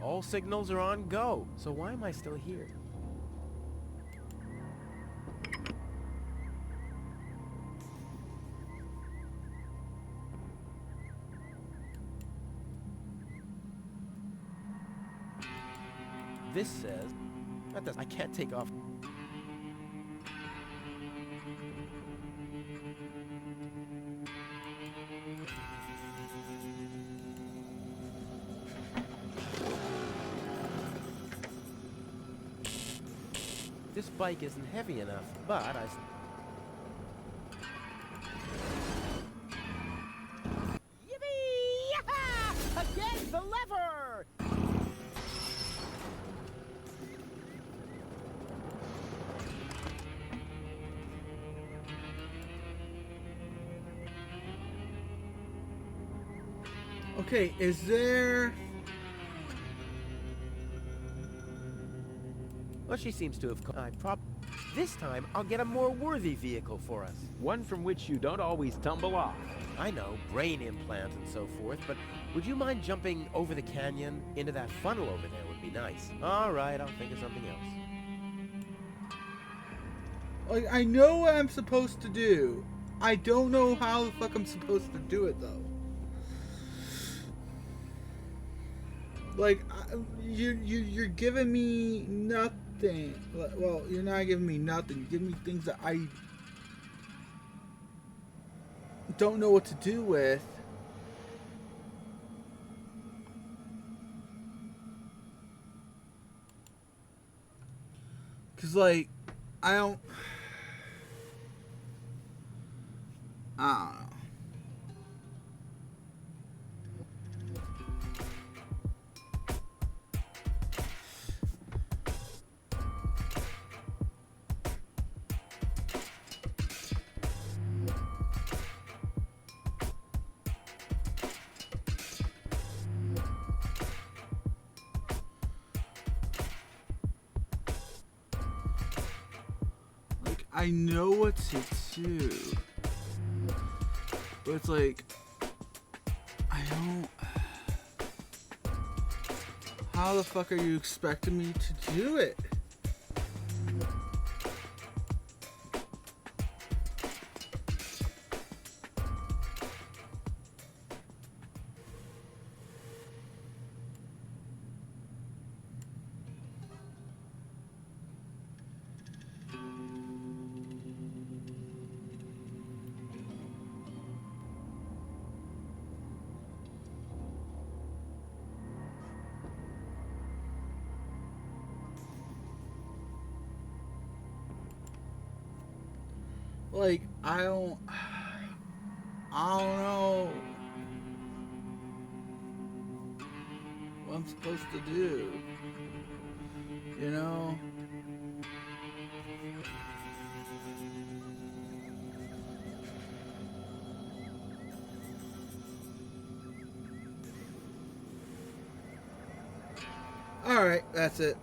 All signals are on go, so why am I still here? This says that does I can't take off. This bike isn't heavy enough, but I... Yippee! Yaha! Again, the lever! Okay, is there... Well, she seems to have... This time, I'll get a more worthy vehicle for us. One from which you don't always tumble off. I know, brain implant and so forth, but would you mind jumping over the canyon into that funnel over there would be nice. All right, I'll think of something else. Like, I know what I'm supposed to do. I don't know how the fuck I'm supposed to do it, though. Like, you're giving me nothing. Well, you're not giving me nothing. You're giving me things that I don't know what to do with. Cause like, I don't know. I know what to do, but it's like, I don't, how the fuck are you expecting me to do it? Like, I don't know what I'm supposed to do, you know? Alright, that's it.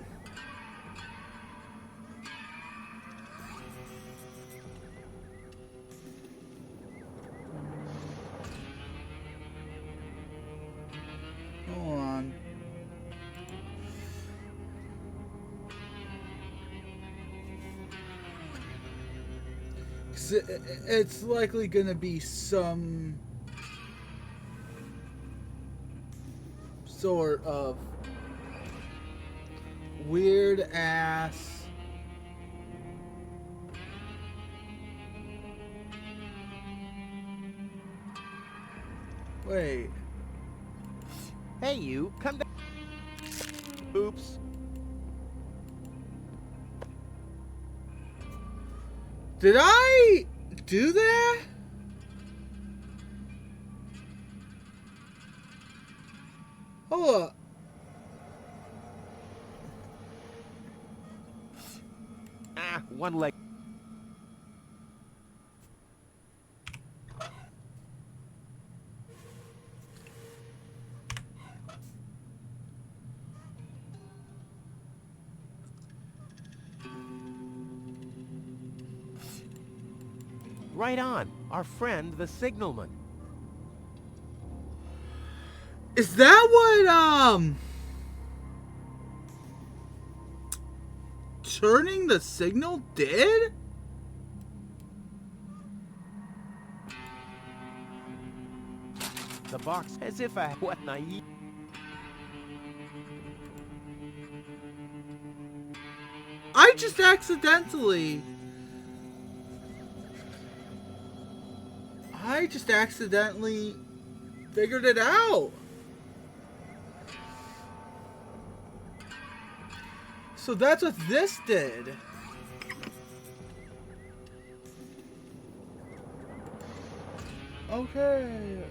Hold on. It's likely gonna be some sort of weird ass wait. Hey, you, come down. Oops. Did I do that? Hold up. one leg. Right on, our friend the signalman. Is that what, turning the signal did? The box, as if I what naive. I just accidentally figured it out. So that's what this did. Okay.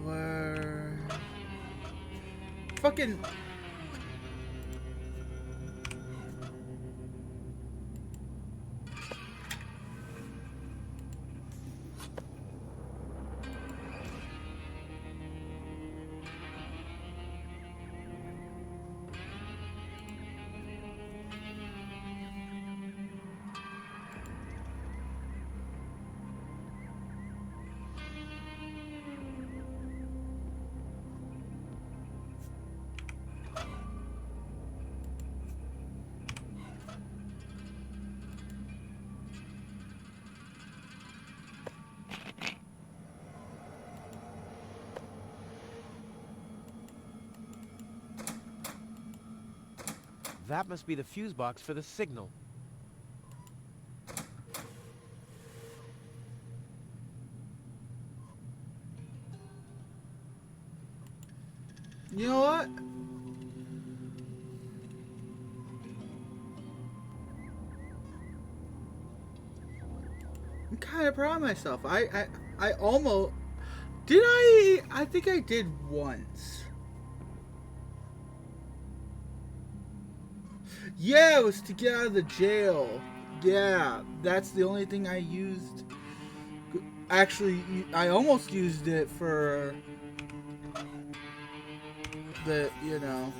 Where? Fucking. That must be the fuse box for the signal. You know what? I'm kind of proud of myself. I almost did. I think I did once. Yeah, it was to get out of the jail. Yeah, that's the only thing I used. Actually, I almost used it for the, you know.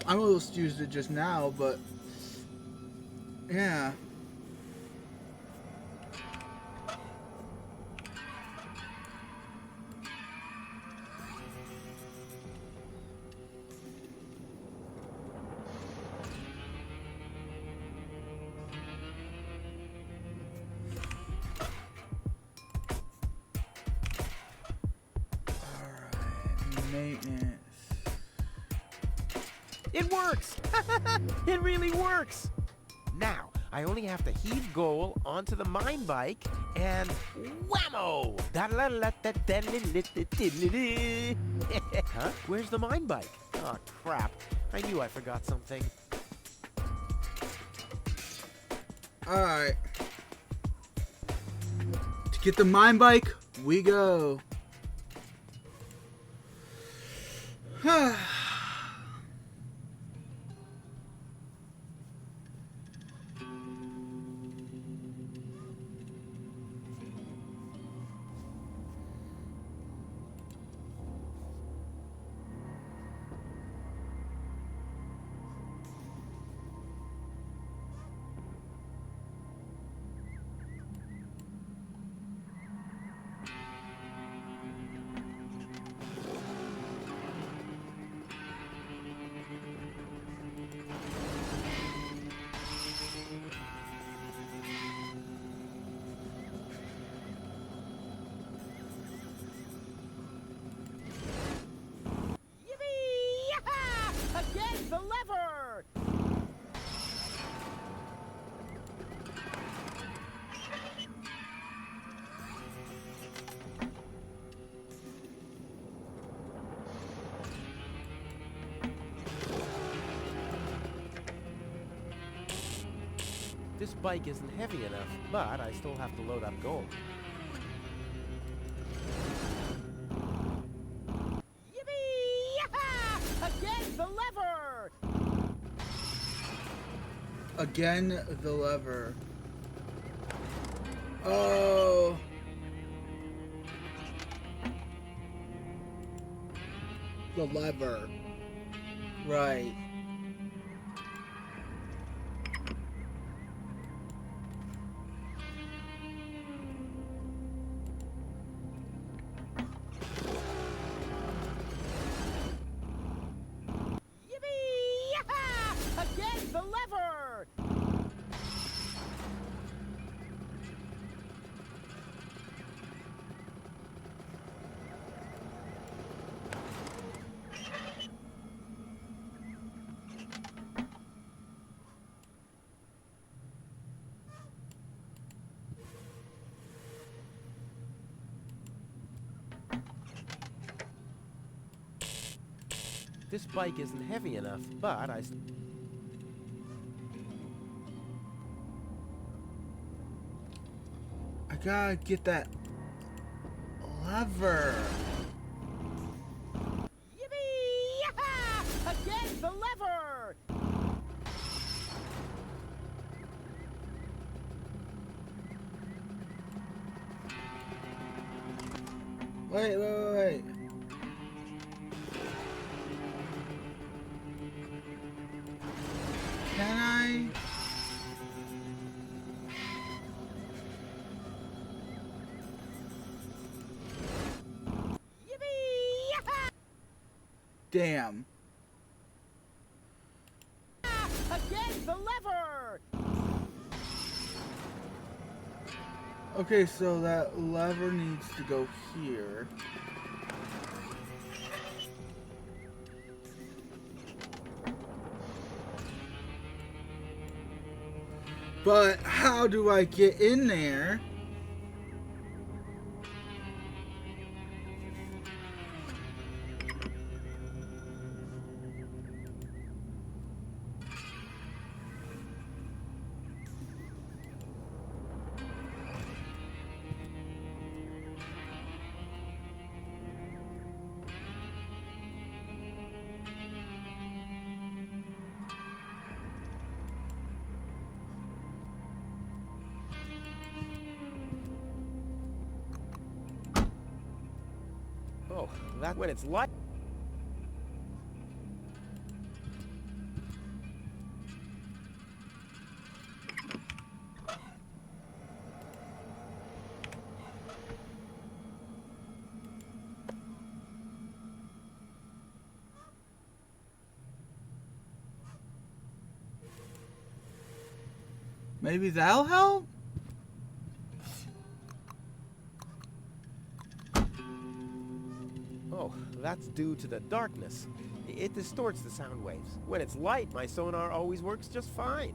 I almost used it just now, but yeah. Maintenance. It works! It really works! Now, I only have to heave Goal onto the mine bike and whammo! Huh? Where's the mine bike? Oh, crap. I knew I forgot something. Alright. To get the mine bike, we go. Again, the lever! This bike isn't heavy enough, but I still have to load up Gold. Again, the lever. Oh. The lever. Right. Yippee! Again, the lever! This bike isn't heavy enough, but I gotta get that lever. Yippee! Again, the lever! Wait. Can I? Yippee! Damn. Again, the lever! Okay, so that lever needs to go here. But how do I get in there? Oh, that when it's light. Maybe that'll help? Oh, that's due to the darkness. It distorts the sound waves. When it's light, my sonar always works just fine.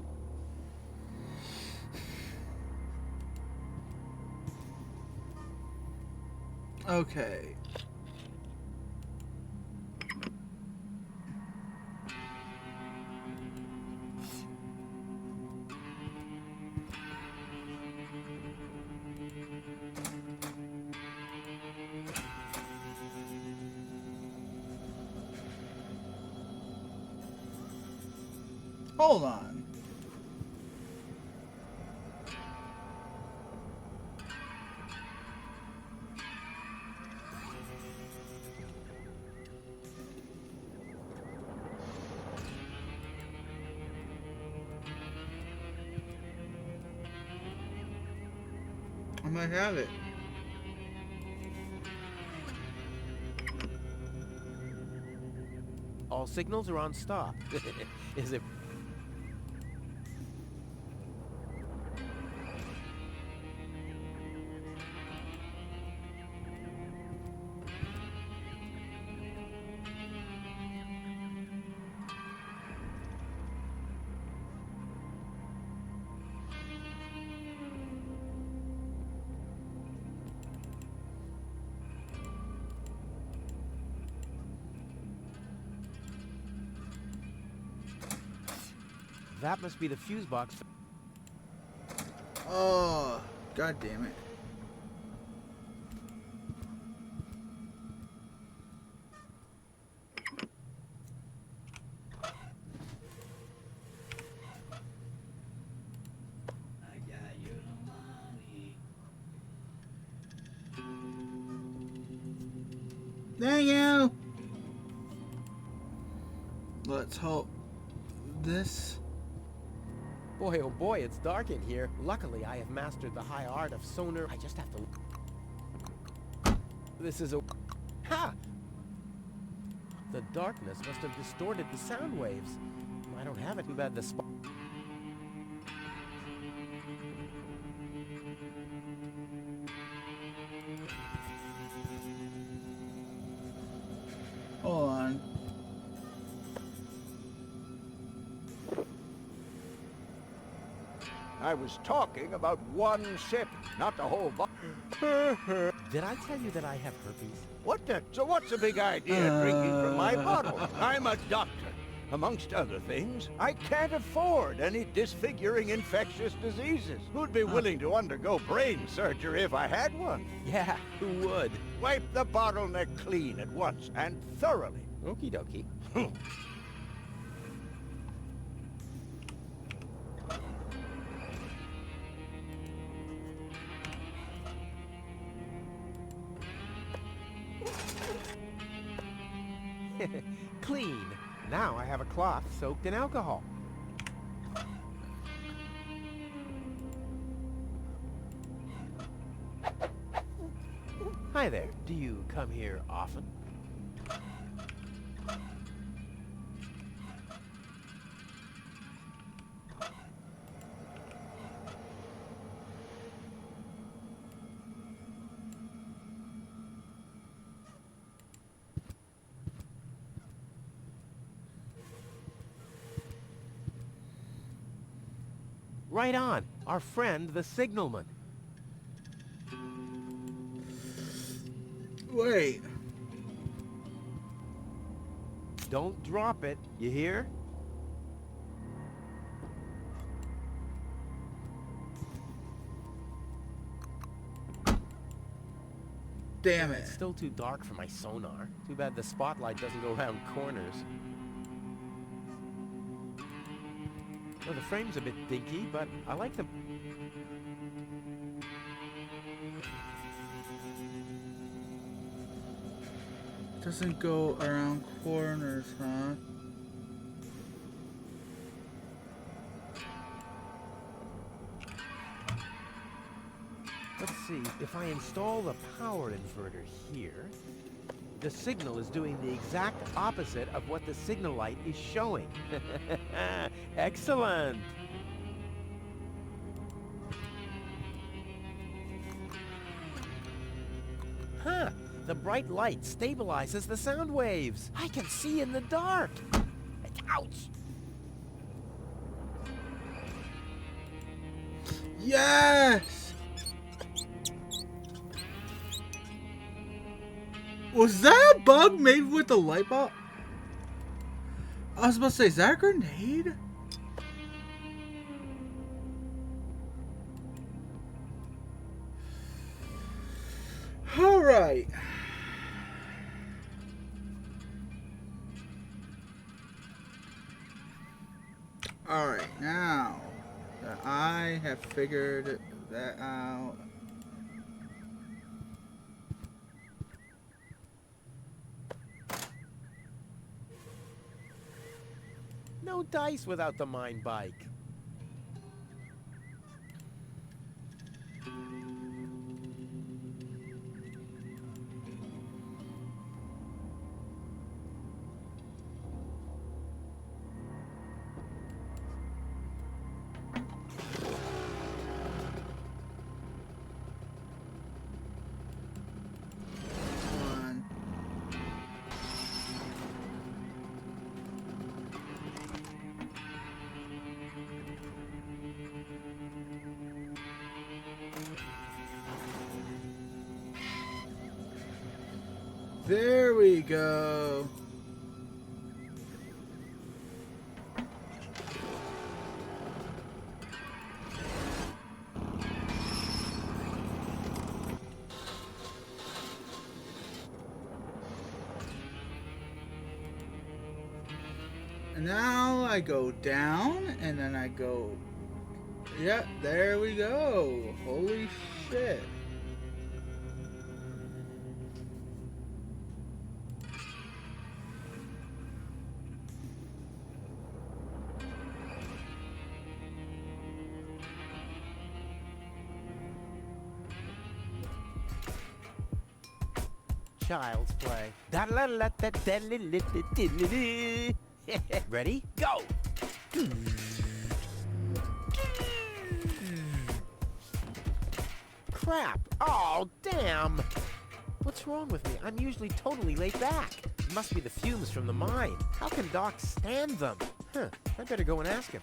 Okay. Hold on. I might have it. All signals are on stop. Is it? That must be the fuse box. Oh, god damn it. Thank you. Let's hope this. Boy, oh boy, it's dark in here. Luckily, I have mastered the high art of sonar. I just have to... This is a... Ha! The darkness must have distorted the sound waves. I don't have it. Too bad the spot... Hold on. I was talking about one sip, not the whole bottle. Did I tell you that I have herpes? What the? So what's the big idea drinking from my bottle? I'm a doctor. Amongst other things, I can't afford any disfiguring infectious diseases. Who'd be willing to undergo brain surgery if I had one? Yeah, who would? Wipe the bottleneck clean at once, and thoroughly. Okie dokie. Clean. Now I have a cloth soaked in alcohol. Hi there. Do you come here often? Right on. Our friend, the signalman. Wait. Don't drop it, you hear? Damn it. It's still too dark for my sonar. Too bad the spotlight doesn't go around corners. Well, the frame's a bit dinky, but I like the... Doesn't go around corners, huh? Let's see, if I install the power inverter here, the signal is doing the exact opposite of what the signal light is showing. Excellent! Huh, the bright light stabilizes the sound waves. I can see in the dark. Ouch! Yes! Was that a bug made with the light bulb? I was about to say, is that a grenade? Alright. Alright, now that I have figured that out. No dice without the mind bike. There we go. And now I go down, and then I go... Yep, there we go. Holy shit. Child's play. Ready? Go! Crap! Oh, damn! What's wrong with me? I'm usually totally laid back. It must be the fumes from the mine. How can Doc stand them? Huh, I better go and ask him.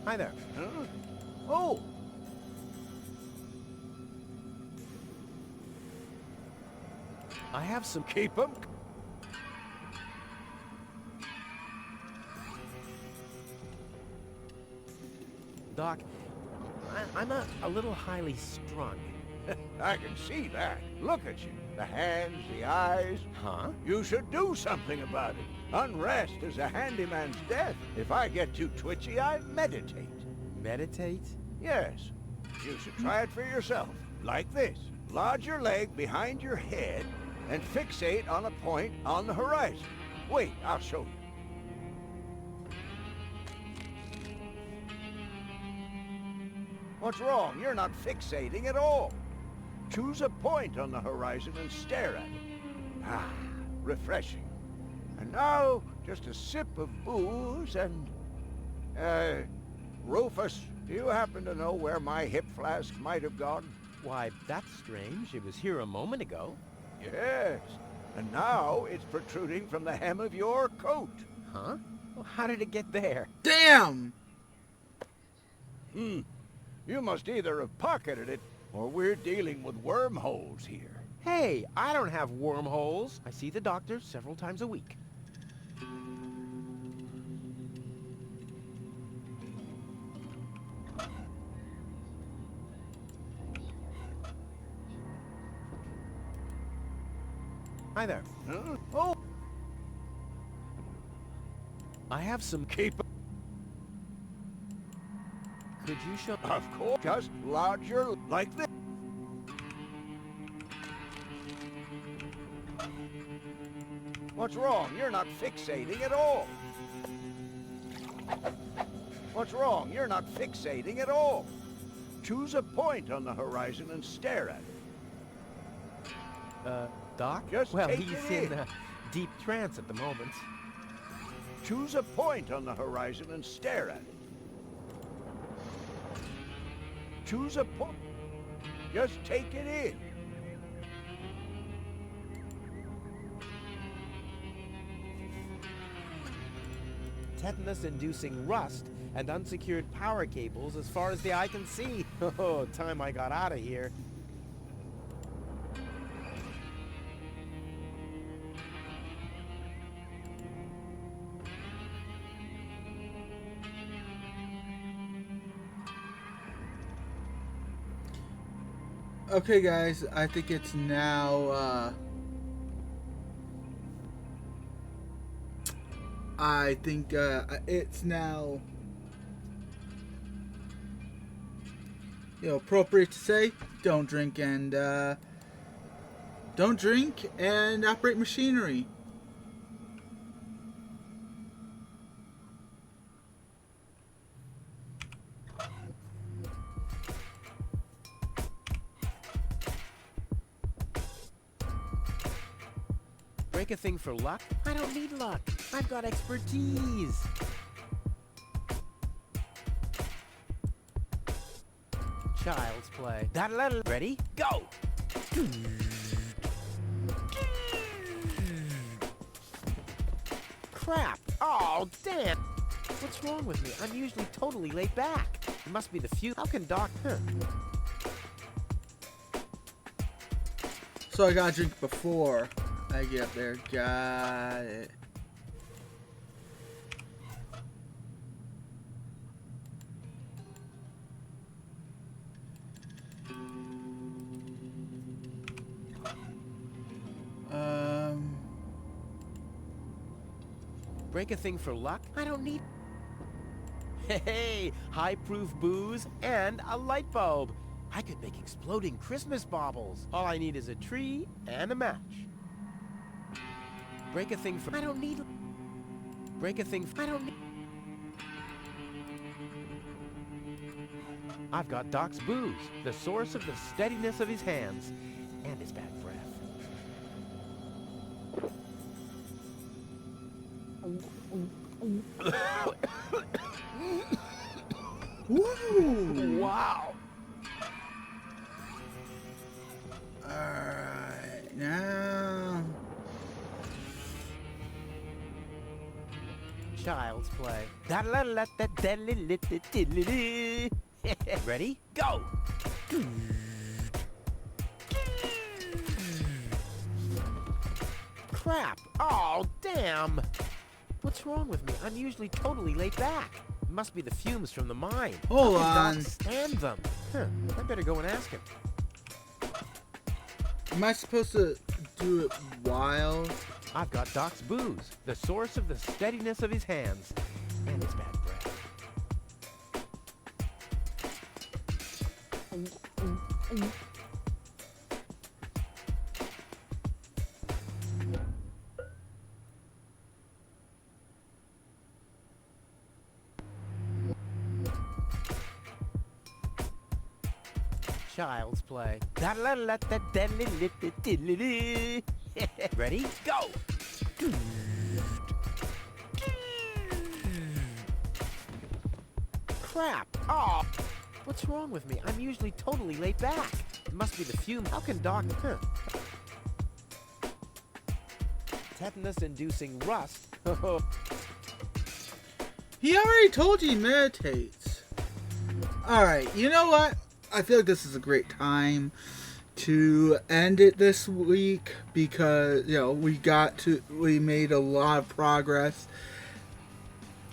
Hi there. Huh? Oh! I have some... Keep 'em. Doc, I'm a little highly strung. I can see that. Look at you. The hands, the eyes. Huh? You should do something about it. Unrest is a handyman's death. If I get too twitchy, I meditate. Meditate? Yes. You should try it for yourself. Like this. Lodge your leg behind your head and fixate on a point on the horizon. Wait, I'll show you. What's wrong? You're not fixating at all. Choose a point on the horizon and stare at it. Ah, refreshing. And now, just a sip of booze and... Rufus, do you happen to know where my hip flask might have gone? Why, that's strange. It was here a moment ago. Yes. And now it's protruding from the hem of your coat. Huh? Well, how did it get there? Damn! You must either have pocketed it, or we're dealing with wormholes here. Hey, I don't have wormholes. I see the doctor several times a week. Hi there. Huh? Oh, I have some... keep... Could you show... Of course. Just lodge your... like this. What's wrong? You're not fixating at all. What's wrong? You're not fixating at all. Choose a point on the horizon and stare at it. Doc? Just well, take he's it in in. a deep trance at the moment. Choose a point on the horizon and stare at it. Choose a point. Just take it in. Tetanus-inducing rust and unsecured power cables as far as the eye can see. Oh, time I got out of here. Okay, guys, I think it's now, it's now, appropriate to say, don't drink and operate machinery. Break a thing for luck? I don't need luck. I've got expertise. Child's play. Ready? Go! Crap! Oh, damn! What's wrong with me? I'm usually totally laid back. It must be the few. How can Doc? Huh. So I gotta drink before I get up there. Got it. Break a thing for luck? I don't need... Hey, high-proof booze and a light bulb. I could make exploding Christmas baubles. All I need is a tree and a match. Break a thing for... I don't need... Break a thing for... I don't need... I've got Doc's booze, the source of the steadiness of his hands and his bad breath. Woo! Wow! Alright, now... Child's play. Ready? Go! Crap! Oh, damn! What's wrong with me? I'm usually totally laid back. It must be the fumes from the mine. Hold How on. can Doc stand them? Huh, I better go and ask him. Am I supposed to do it while? I've got Doc's booze, the source of the steadiness of his hands and his bad breath. Child's play. Ready? Go! Crap! Oh! What's wrong with me? I'm usually totally laid back. It must be the fume. How can Doc... Huh. Tetanus-inducing rust? He already told you he meditates. Alright, you know what? I feel like this is a great time to end it this week because, you know, we made a lot of progress.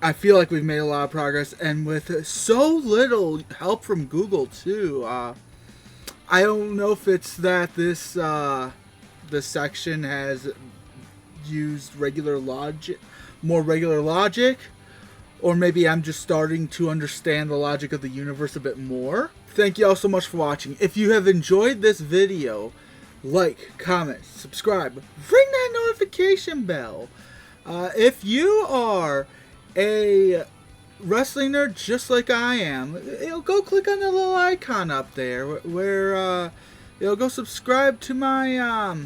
I feel like we've made a lot of progress, and with so little help from Google too. I don't know if it's that this section has used more regular logic, or maybe I'm just starting to understand the logic of the universe a bit more. Thank you all so much for watching. If you have enjoyed this video, like, comment, subscribe, ring that notification bell. If you are a wrestling nerd just like I am, go click on the little icon up there where go subscribe to my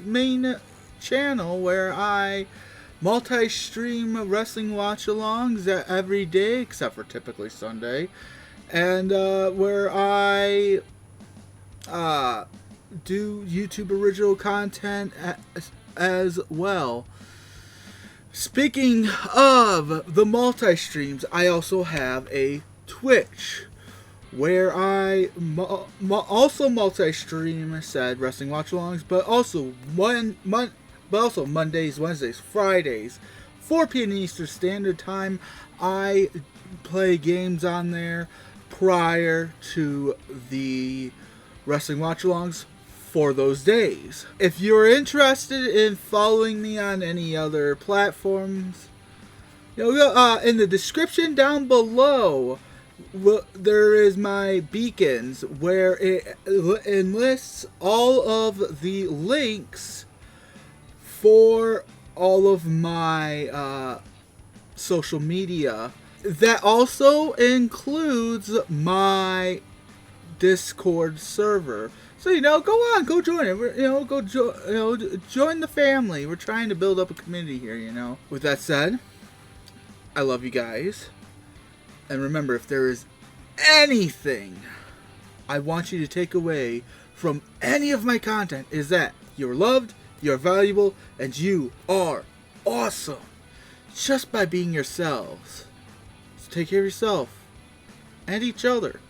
main channel where I multi-stream wrestling watch-alongs every day except for typically Sunday, and where I do YouTube original content as well. Speaking of the multi-streams, I also have a Twitch where I also multi-stream said wrestling watch-alongs, but also Mondays, Wednesdays, Fridays, 4 p.m. Eastern Standard Time. I play games on there prior to the wrestling watch-alongs for those days. If you're interested in following me on any other platforms, go in the description down below. There is my beacons where it enlists all of the links for all of my social media. That also includes my Discord server. So go on, go join it. Join the family. We're trying to build up a community here. With that said, I love you guys. And remember, if there is anything I want you to take away from any of my content, is that you're loved, you're valuable, and you are awesome just by being yourselves. So take care of yourself. and each other.